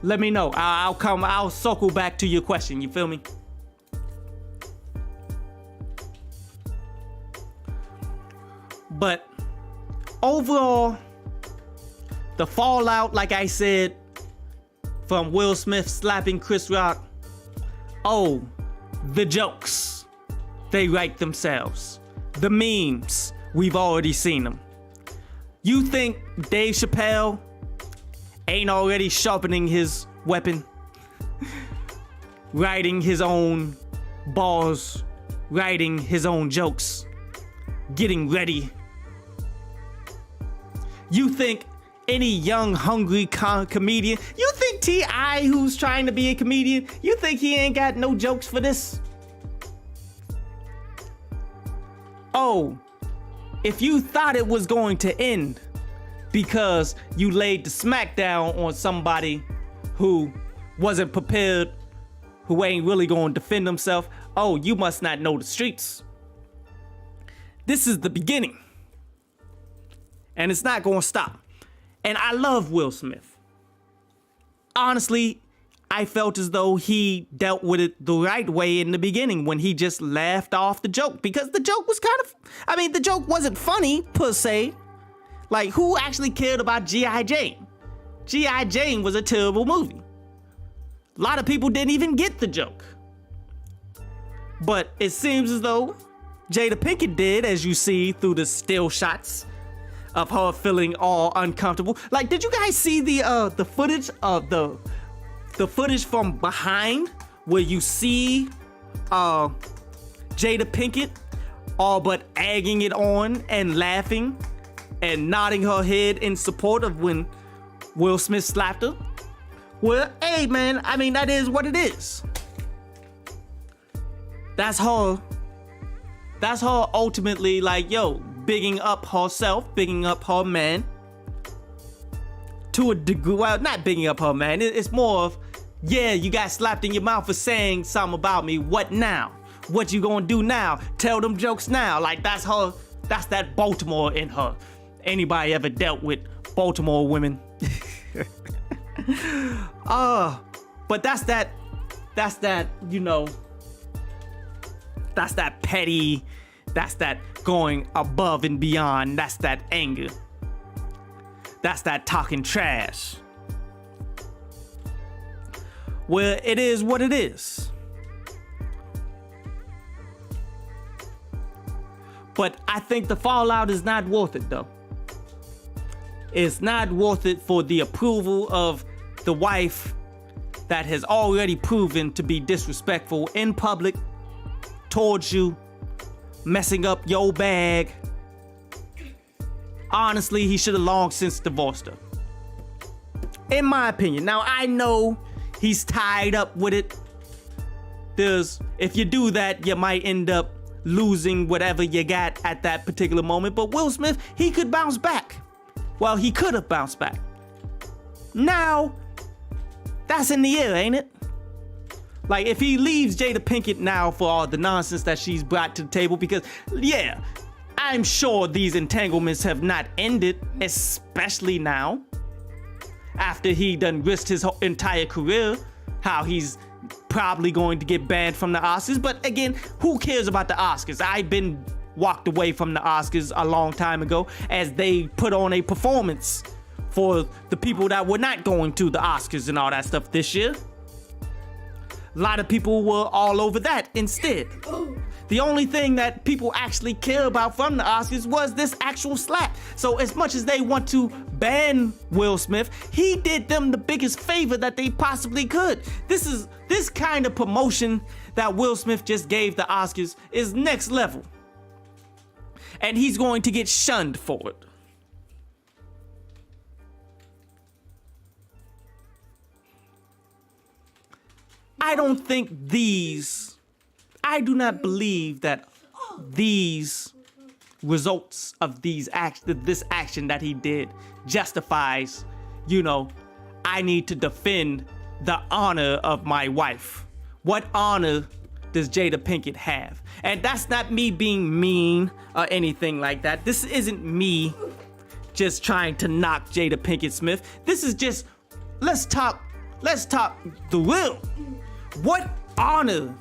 Let me know. I'll circle back to your question. You feel me? But overall, the fallout, like I said, from Will Smith slapping Chris Rock, oh, the jokes, they write themselves. The memes, we've already seen them. You think Dave Chappelle ain't already sharpening his weapon? Writing his own bars, writing his own jokes, getting ready. You think any young, hungry comedian, you think T.I., who's trying to be a comedian, you think he ain't got no jokes for this? Oh, if you thought it was going to end because you laid the smackdown on somebody who wasn't prepared, who ain't really going to defend himself, oh, you must not know the streets. This is the beginning. And it's not going to stop. And I love Will Smith. Honestly, I felt as though he dealt with it the right way in the beginning when he just laughed off the joke, because the joke was the joke wasn't funny per se. Like, who actually cared about G.I. Jane? G.I. Jane was a terrible movie. A lot of people didn't even get the joke. But it seems as though Jada Pinkett did, as you see through the still shots of her feeling all uncomfortable. Like, did you guys see the footage of the footage from behind where you see Jada Pinkett all but egging it on and laughing and nodding her head in support of when Will Smith slapped her? Well, hey man, I mean, that is what it is. That's her ultimately, like, yo, bigging up herself, bigging up her man to a degree. Well, not bigging up her man. It's more of, yeah, you got slapped in your mouth for saying something about me. What now? What you gonna do now? Tell them jokes now. Like, that's her. That's that Baltimore in her. Anybody ever dealt with Baltimore women? But that's that, you know, that's that petty, that's that going above and beyond, that's that anger, that's that talking trash. Well, it is what it is. But I think the fallout is not worth it, though. It's not worth it for the approval of the wife that has already proven to be disrespectful in public towards you, messing up your bag. Honestly, he should have long since divorced her, in my opinion. Now, I know he's tied up with it. If you do that, you might end up losing whatever you got at that particular moment. But Will Smith, he could bounce back. Well, he could have bounced back. Now, that's in the air, ain't it? Like, if he leaves Jada Pinkett now for all the nonsense that she's brought to the table, because, yeah, I'm sure these entanglements have not ended, especially now, after he done risked his whole entire career, how he's probably going to get banned from the Oscars. But again, who cares about the Oscars? I've been walked away from the Oscars a long time ago, as they put on a performance for the people that were not going to the Oscars and all that stuff this year. A lot of people were all over that instead. The only thing that people actually care about from the Oscars was this actual slap. So as much as they want to ban Will Smith, he did them the biggest favor that they possibly could. This kind of promotion that Will Smith just gave the Oscars is next level. And he's going to get shunned for it. I do not believe that these results of this action that he did justifies, I need to defend the honor of my wife. What honor does Jada Pinkett have? And that's not me being mean or anything like that. This isn't me just trying to knock Jada Pinkett Smith. This is just, let's talk the real. What honor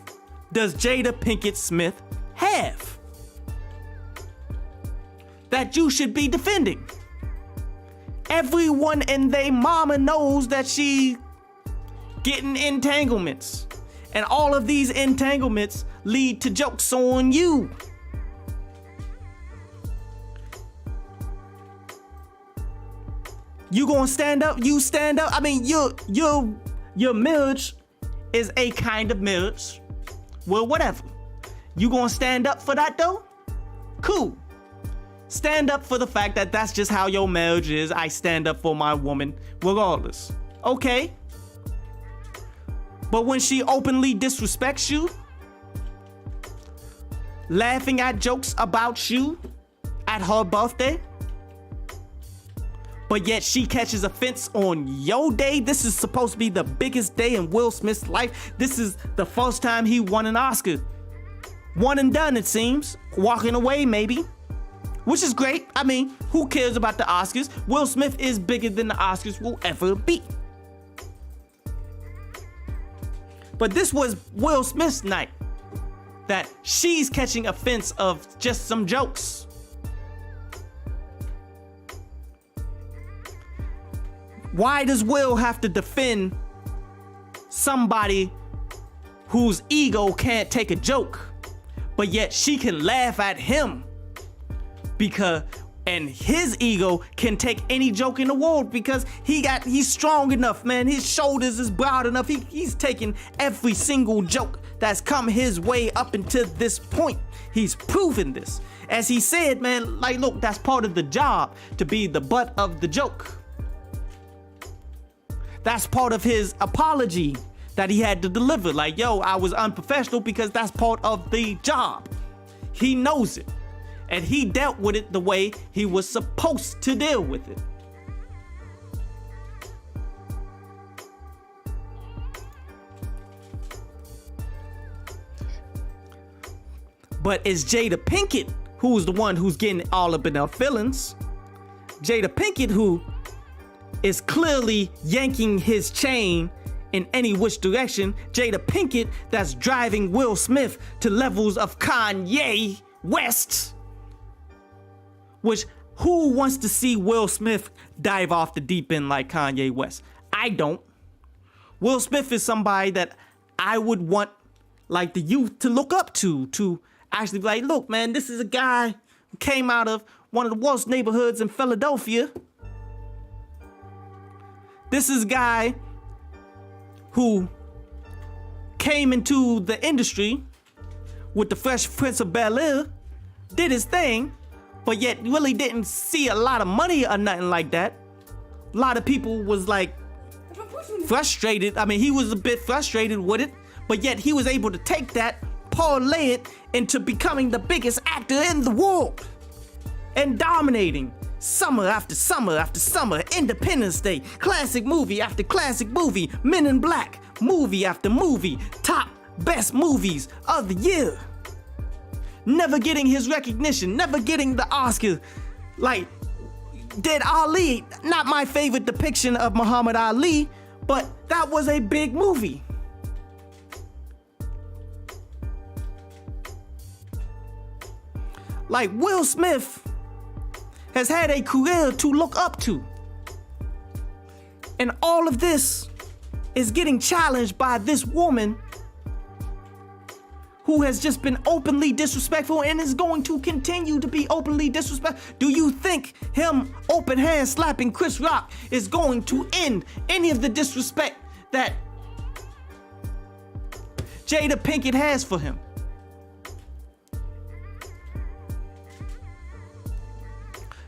does Jada Pinkett Smith have? that you should be defending. Everyone and their mama knows that she getting entanglements. And all of these entanglements lead to jokes on you. You gonna stand up? You stand up? I mean, your marriage is a kind of marriage. Well, whatever. You gonna stand up for that though? Cool. Stand up for the fact that that's just how your marriage is. I stand up for my woman regardless. Okay. But when she openly disrespects you, laughing at jokes about you at her birthday, but yet she catches offense on your day. This is supposed to be the biggest day in Will Smith's life. This is the first time he won an Oscar. One and done, it seems. Walking away, maybe. Which is great. I mean, who cares about the Oscars? Will Smith is bigger than the Oscars will ever be. But this was Will Smith's night. That she's catching offense of just some jokes. Why does Will have to defend somebody whose ego can't take a joke, but yet she can laugh at him? And his ego can take any joke in the world because he's strong enough, man. His shoulders is broad enough. He's taken every single joke that's come his way up until this point. He's proven this. As he said, man, like, look, that's part of the job, to be the butt of the joke. That's part of his apology that he had to deliver. Like, yo, I was unprofessional because that's part of the job. He knows it. And he dealt with it the way he was supposed to deal with it. But it's Jada Pinkett who's the one who's getting all up in her feelings. Jada Pinkett, who is clearly yanking his chain in any which direction. Jada Pinkett that's driving Will Smith to levels of Kanye West. Which, who wants to see Will Smith dive off the deep end like Kanye West? I don't. Will Smith is somebody that I would want, like, the youth to look up to actually be like, look, man, this is a guy who came out of one of the worst neighborhoods in Philadelphia. This is a guy who came into the industry with the Fresh Prince of Bel-Air, did his thing, but yet really didn't see a lot of money or nothing like that. A lot of people was like frustrated. I mean, he was a bit frustrated with it, but yet he was able to take that, parlay it into becoming the biggest actor in the world and dominating summer after summer after summer, Independence Day, classic movie after classic movie, Men in Black, movie after movie, top best movies of the year. Never getting his recognition, never getting the Oscar. Like, did Ali, not my favorite depiction of Muhammad Ali, but that was a big movie. Like, Will Smith has had a career to look up to. And all of this is getting challenged by this woman who has just been openly disrespectful and is going to continue to be openly disrespectful. Do you think him open hand slapping Chris Rock is going to end any of the disrespect that Jada Pinkett has for him?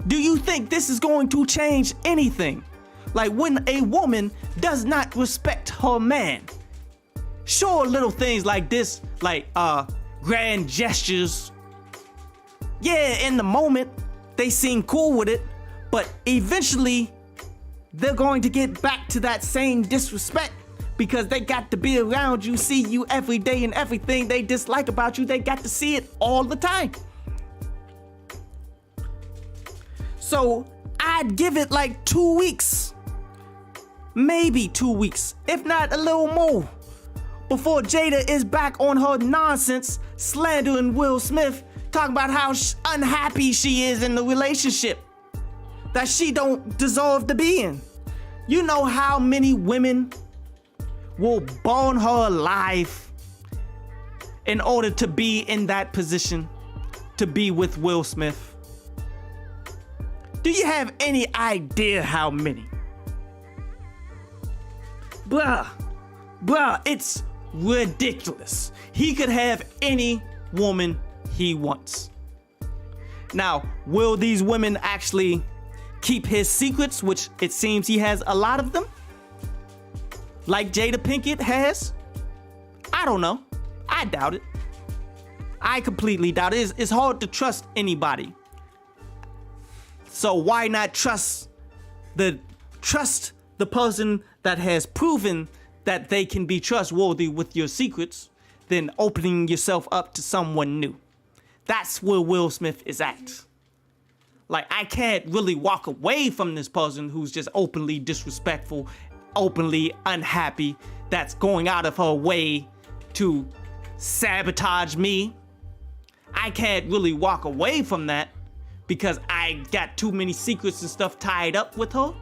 Do you think this is going to change anything? Like, when a woman does not respect her man, sure, little things like this, like grand gestures, yeah, in the moment they seem cool with it, but eventually they're going to get back to that same disrespect because they got to be around you, see you every day, and everything they dislike about you, they got to see it all the time. So I'd give it like 2 weeks, maybe 2 weeks, if not a little more, before Jada is back on her nonsense, slandering Will Smith, talking about how unhappy she is in the relationship that she don't deserve to be in. You know how many women will burn her alive in order to be in that position, to be with Will Smith? Do you have any idea how many? Bruh, it's ridiculous. He could have any woman he wants. Now, will these women actually keep his secrets, which it seems he has a lot of them, like Jada Pinkett has? I don't know. I doubt it. I completely doubt it. It's hard to trust anybody. So why not trust the person that has proven that they can be trustworthy with your secrets than opening yourself up to someone new? That's where Will Smith is at. Like, I can't really walk away from this person who's just openly disrespectful, openly unhappy, that's going out of her way to sabotage me. I can't really walk away from that because I got too many secrets and stuff tied up with her.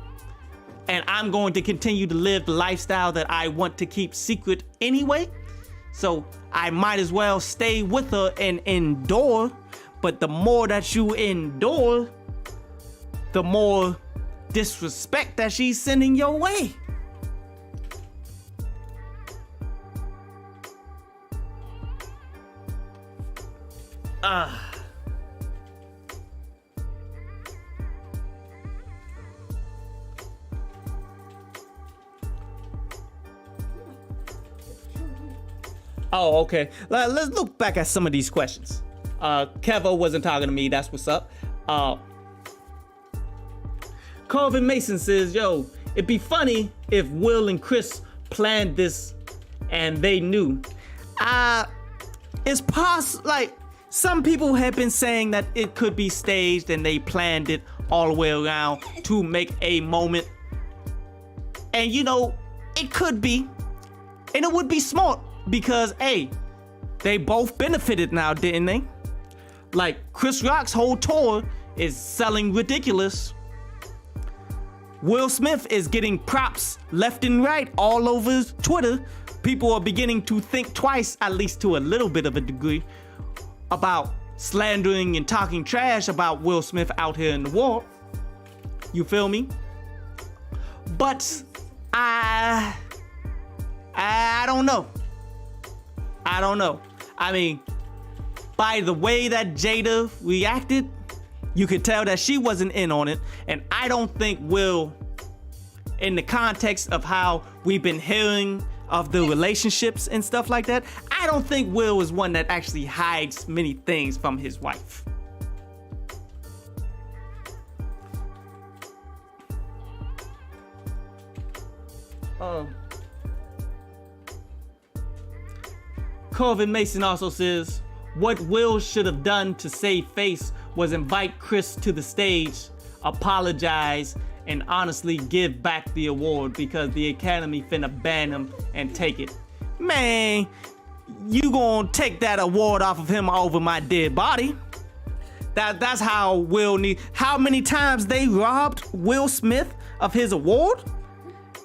And I'm going to continue to live the lifestyle that I want to keep secret anyway. So I might as well stay with her and endure. But the more that you endure, the more disrespect that she's sending your way. Oh, okay. Let's look back at some of these questions. Kevo wasn't talking to me. That's what's up. Calvin Mason says, yo, it'd be funny if Will and Chris planned this and they knew. It's possible, like, some people have been saying that it could be staged and they planned it all the way around to make a moment. And you know, it could be. And it would be smart because, hey, they both benefited now, didn't they? Like, Chris Rock's whole tour is selling ridiculous. Will Smith is getting props left and right all over Twitter. People are beginning to think twice, at least to a little bit of a degree, about slandering and talking trash about Will Smith out here in the world. You feel me? But I don't know. I mean, by the way that Jada reacted, you could tell that she wasn't in on it. And I don't think Will, in the context of how we've been hearing of the relationships and stuff like that, I don't think Will is one that actually hides many things from his wife. Calvin Mason also says, what Will should have done to save face was invite Chris to the stage, apologize, and honestly give back the award because the Academy finna ban him and take it. Man, you gonna take that award off of him over my dead body. That's how Will need. How many times they robbed Will Smith of his award?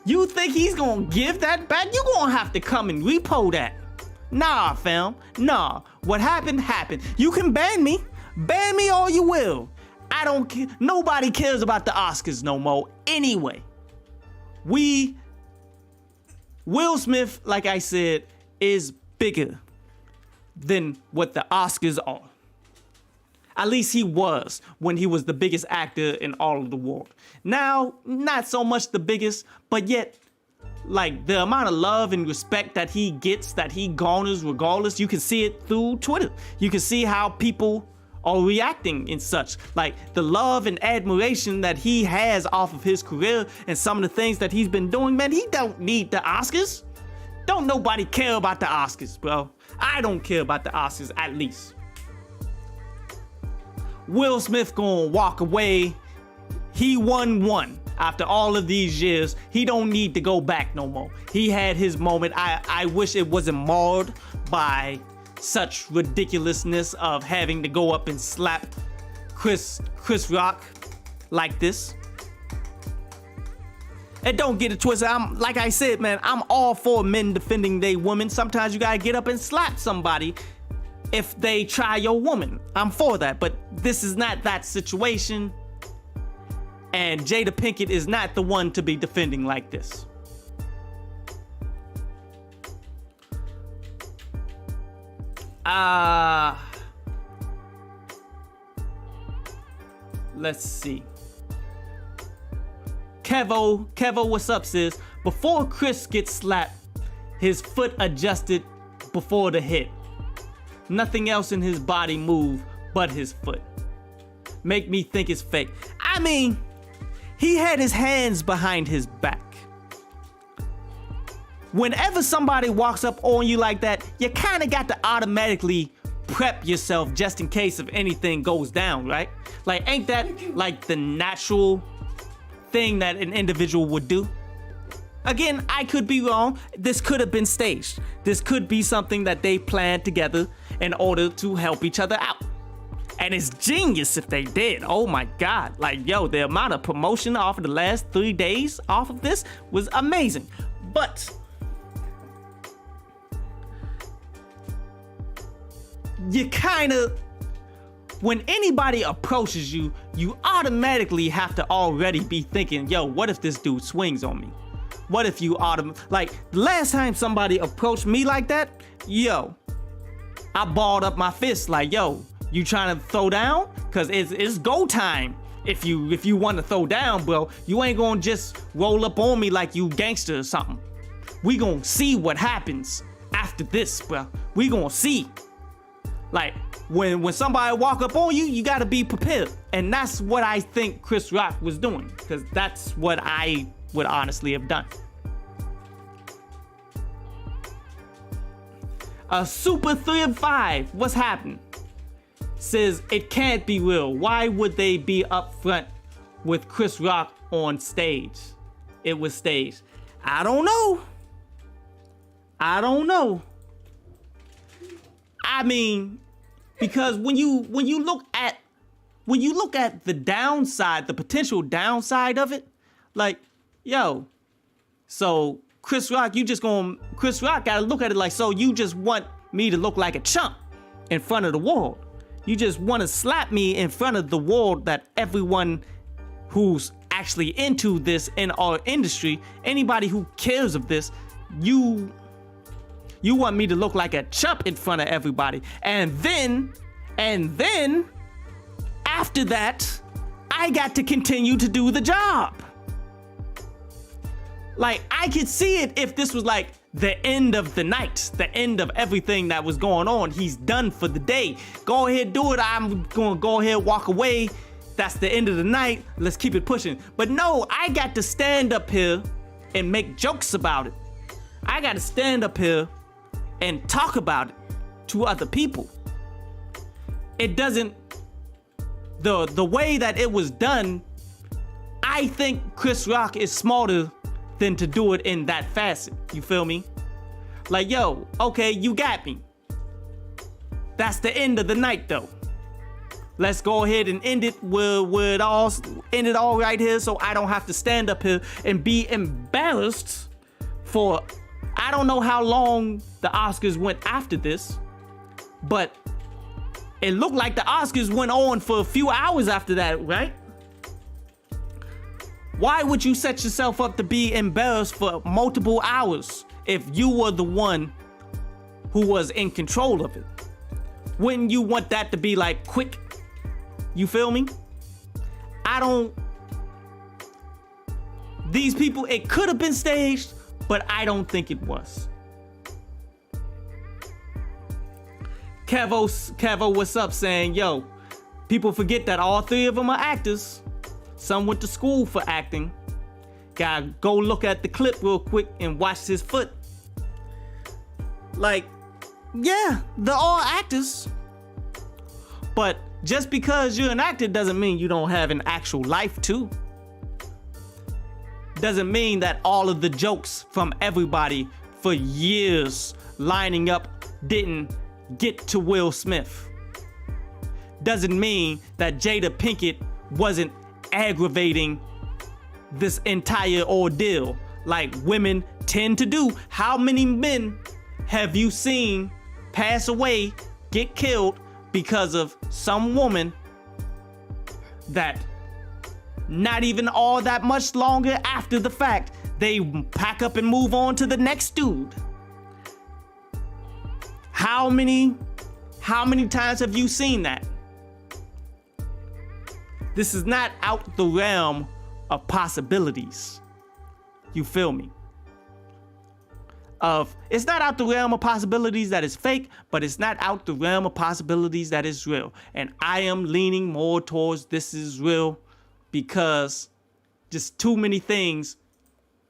You think he's gonna give that back? You gonna have to come and repo that. Nah, fam. Nah. What happened, happened. You can ban me. Ban me all you will. I don't care. Nobody cares about the Oscars no more anyway. Will Smith, like I said, is bigger than what the Oscars are. At least he was when he was the biggest actor in all of the world. Now, not so much the biggest, but yet, like, the amount of love and respect that he gets, that he garners regardless, you can see it through Twitter. You can see how people are reacting and such. Like, the love and admiration that he has off of his career and some of the things that he's been doing, man, he don't need the Oscars. Don't nobody care about the Oscars, bro. I don't care about the Oscars, at least. Will Smith gonna walk away. He won one. After all of these years, he don't need to go back no more. He had his moment. I wish it wasn't marred by such ridiculousness of having to go up and slap Chris Rock like this. And don't get it twisted. Like I said, man, I'm all for men defending their women. Sometimes you gotta get up and slap somebody if they try your woman. I'm for that, but this is not that situation. And Jada Pinkett is not the one to be defending like this. Let's see. Kevo, what's up, sis? Before Chris gets slapped, his foot adjusted before the hit. Nothing else in his body moved but his foot. Make me think it's fake. I mean, he had his hands behind his back. Whenever somebody walks up on you like that, you kind of got to automatically prep yourself just in case if anything goes down, right? Like, ain't that like the natural thing that an individual would do? Again, I could be wrong. This could have been staged. This could be something that they planned together in order to help each other out. And it's genius if they did. Oh my God. Like, yo, the amount of promotion off of the last 3 days off of this was amazing. But you kind of, when anybody approaches you, you automatically have to already be thinking, yo, what if this dude swings on me? What if you like, the last time somebody approached me like that, yo, I balled up my fist like, yo, you trying to throw down? Cause it's go time. If you want to throw down, bro, you ain't gonna just roll up on me like you gangster or something. We gonna see what happens after this, bro. We gonna see. Like, when somebody walk up on you, you gotta be prepared. And that's what I think Chris Rock was doing, because that's what I would honestly have done. A Super 3 of 5, what's happening? Says, it can't be real. Why would they be up front with Chris Rock on stage? It was staged. I don't know. I mean, because when you look at the downside, the potential downside of it, like, yo, so Chris Rock gotta look at it like, so you just want me to look like a chump in front of the world. You just want to slap me in front of the world that everyone who's actually into this in our industry, anybody who cares of this, you want me to look like a chump in front of everybody. And then after that, I got to continue to do the job. Like, I could see it if this was like the end of the night, the end of everything that was going on. He's done for the day. Go ahead, do it. I'm gonna go ahead, walk away. That's the end of the night. Let's keep it pushing. But no, I got to stand up here and make jokes about it. I got to stand up here and talk about it to other people. It doesn't, the way that it was done, I think Chris Rock is smarter than to do it in that facet. You feel me? Like, yo, okay, you got me. That's the end of the night though. Let's go ahead and end it where it all ended all right here, so I don't have to stand up here and be embarrassed for, I don't know how long the Oscars went after this, but it looked like the Oscars went on for a few hours after that, right? Why would you set yourself up to be embarrassed for multiple hours if you were the one who was in control of it? Wouldn't you want that to be like quick? You feel me? These people, it could have been staged, but I don't think it was. Kevo, what's up, saying, yo, people forget that all 3 of them are actors. Some went to school for acting. Gotta go look at the clip real quick and watch his foot. Like, yeah, they're all actors. But just because you're an actor doesn't mean you don't have an actual life too. Doesn't mean that all of the jokes from everybody for years lining up didn't get to Will Smith doesn't mean that Jada Pinkett wasn't aggravating this entire ordeal like women tend to do. How many men have you seen pass away, get killed because of some woman that not even all that much longer after the fact, they pack up and move on to the next dude? How many times have you seen that? This is not out the realm of possibilities. You feel me? It's not out the realm of possibilities that is fake, but it's not out the realm of possibilities that is real. And I am leaning more towards this is real because just too many things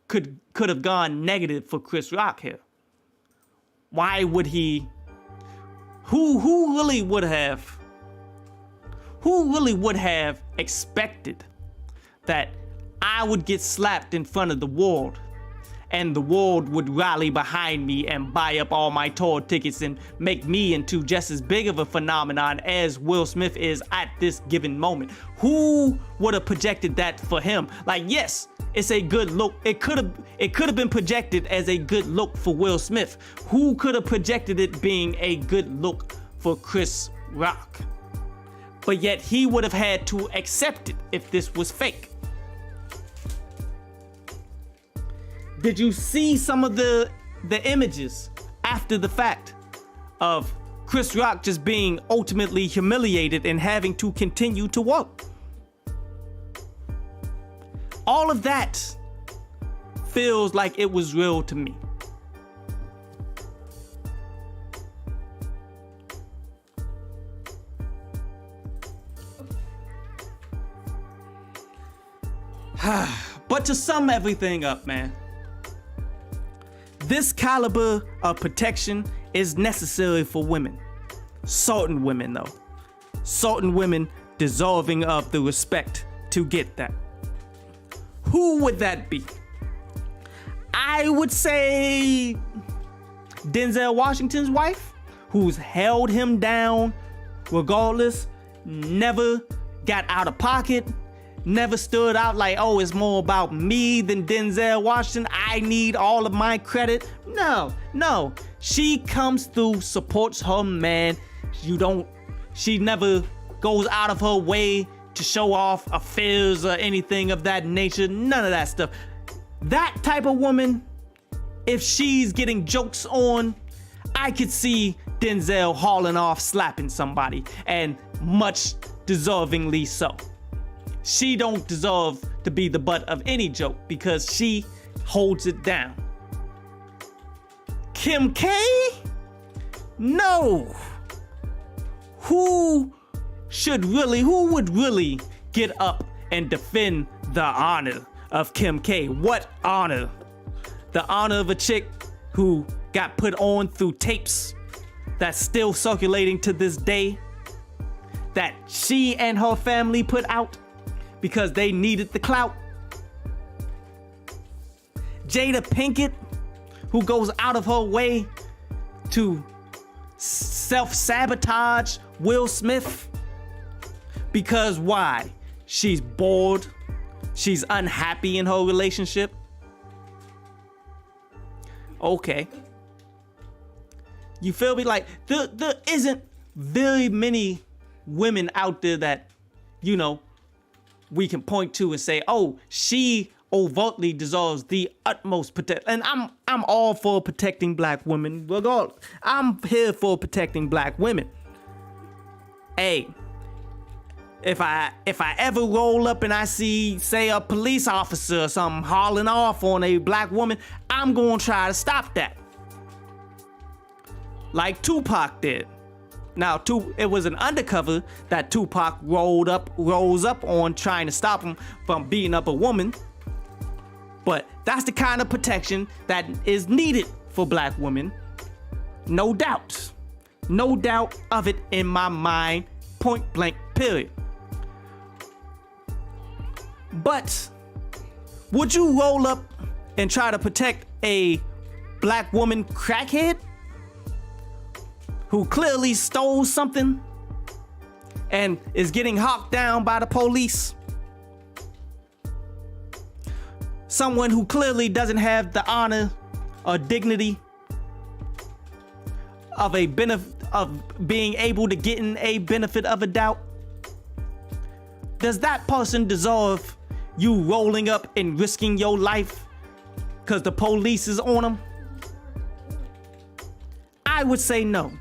could have gone negative for Chris Rock here. Why would he? Who really would have expected that I would get slapped in front of the world and the world would rally behind me and buy up all my tour tickets and make me into just as big of a phenomenon as Will Smith is at this given moment? Who would have projected that for him? Like, yes, it's a good look. It could have been projected as a good look for Will Smith. Who could have projected it being a good look for Chris Rock? But yet he would have had to accept it if this was fake. Did you see some of the images after the fact of Chris Rock just being ultimately humiliated and having to continue to work? All of that feels like it was real to me. But to sum everything up, man, this caliber of protection is necessary for women. Certain women, though. Certain women deserving of the respect to get that. Who would that be? I would say Denzel Washington's wife, who's held him down regardless, never got out of pocket, never stood out like, oh, it's more about me than Denzel Washington. I need all of my credit. No. She comes through, supports her man. She never goes out of her way to show off affairs or anything of that nature. None of that stuff. That type of woman, if she's getting jokes on, I could see Denzel hauling off slapping somebody, and much deservingly so. She don't deserve to be the butt of any joke because she holds it down. Kim K? No. Who would really get up and defend the honor of Kim K? What honor? The honor of a chick who got put on through tapes that's still circulating to this day, that she and her family put out because they needed the clout. Jada Pinkett, who goes out of her way to self-sabotage Will Smith. Because why? She's bored. She's unhappy in her relationship. Okay. You feel me? Like, there isn't very many women out there that, we can point to and say, oh, she overtly deserves the utmost protection. And I'm all for protecting black women. Regardless, I'm here for protecting black women. Hey, if I ever roll up and I see, say, a police officer or something hauling off on a black woman, I'm gonna try to stop that. Like Tupac did. Now, it was an undercover that Tupac rose up on trying to stop him from beating up a woman. But that's the kind of protection that is needed for black women. No doubt. No doubt of it in my mind, point blank, period. But would you roll up and try to protect a black woman crackhead who clearly stole something and is getting hawked down by the police. Someone who clearly doesn't have the honor or dignity of being able to get in a benefit of a doubt. Does that person deserve you rolling up and risking your life because the police is on them? I would say no.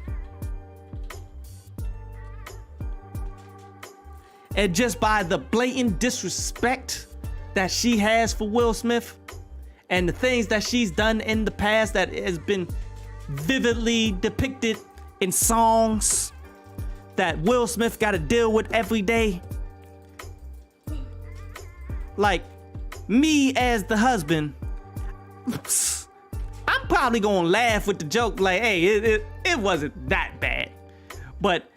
And just by the blatant disrespect that she has for Will Smith and the things that she's done in the past that has been vividly depicted in songs that Will Smith got to deal with every day. Like, me as the husband, I'm probably gonna laugh with the joke like, hey, it wasn't that bad. But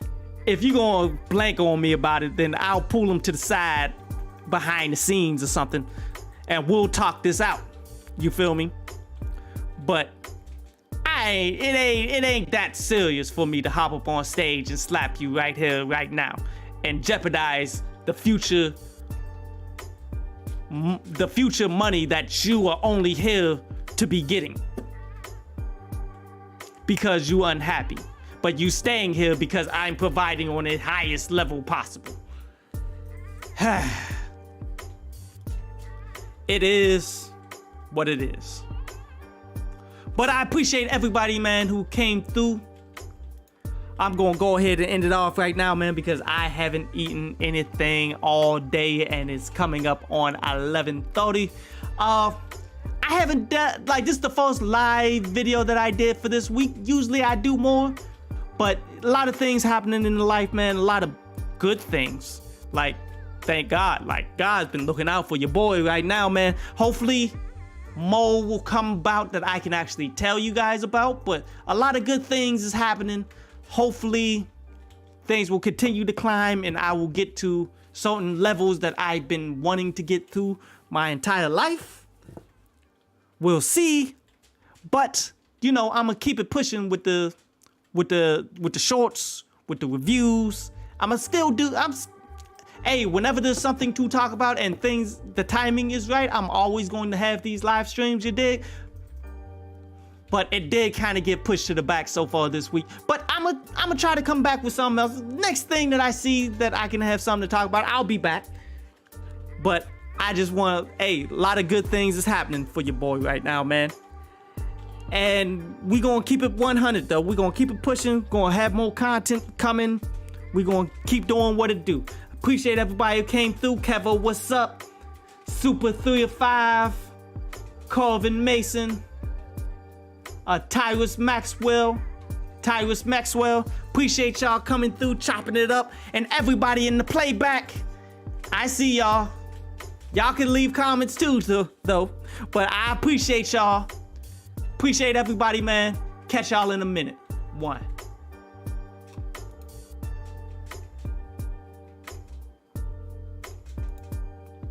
if you gonna blank on me about it, then I'll pull him to the side behind the scenes or something and we'll talk this out. You feel me? But it ain't that serious for me to hop up on stage and slap you right here, right now, and jeopardize the future money that you are only here to be getting because you're unhappy. But you staying here because I'm providing on the highest level possible. It is what it is. But I appreciate everybody, man, who came through. I'm gonna go ahead and end it off right now, man, because I haven't eaten anything all day and it's coming up on 11:30. I haven't done, like, this is the first live video that I did for this week. Usually I do more, but a lot of things happening in the life, man. A lot of good things. Like, thank God. Like, God's been looking out for your boy right now, man. Hopefully more will come about that I can actually tell you guys about, but a lot of good things is happening. Hopefully things will continue to climb and I will get to certain levels that I've been wanting to get to my entire life. We'll see. But, you know, I'm gonna keep it pushing with the shorts, with the reviews. Hey, whenever there's something to talk about and things, the timing is right, I'm always going to have these live streams, you dig? But it did kind of get pushed to the back so far this week. But I'm gonna try to come back with something else. Next thing that I see that I can have something to talk about, I'll be back. But I just want to, a lot of good things is happening for your boy right now, man. And we gonna keep it 100 though. We gonna keep it pushing, gonna have more content coming. We gonna keep doing what it do. Appreciate everybody who came through. Kevo, what's up? Super 3 of 5. Calvin Mason. Tyrus Maxwell. Appreciate y'all coming through, chopping it up. And everybody in the playback. I see y'all. Y'all can leave comments too, though. But I appreciate y'all. Appreciate everybody, man. Catch y'all in a minute. 1.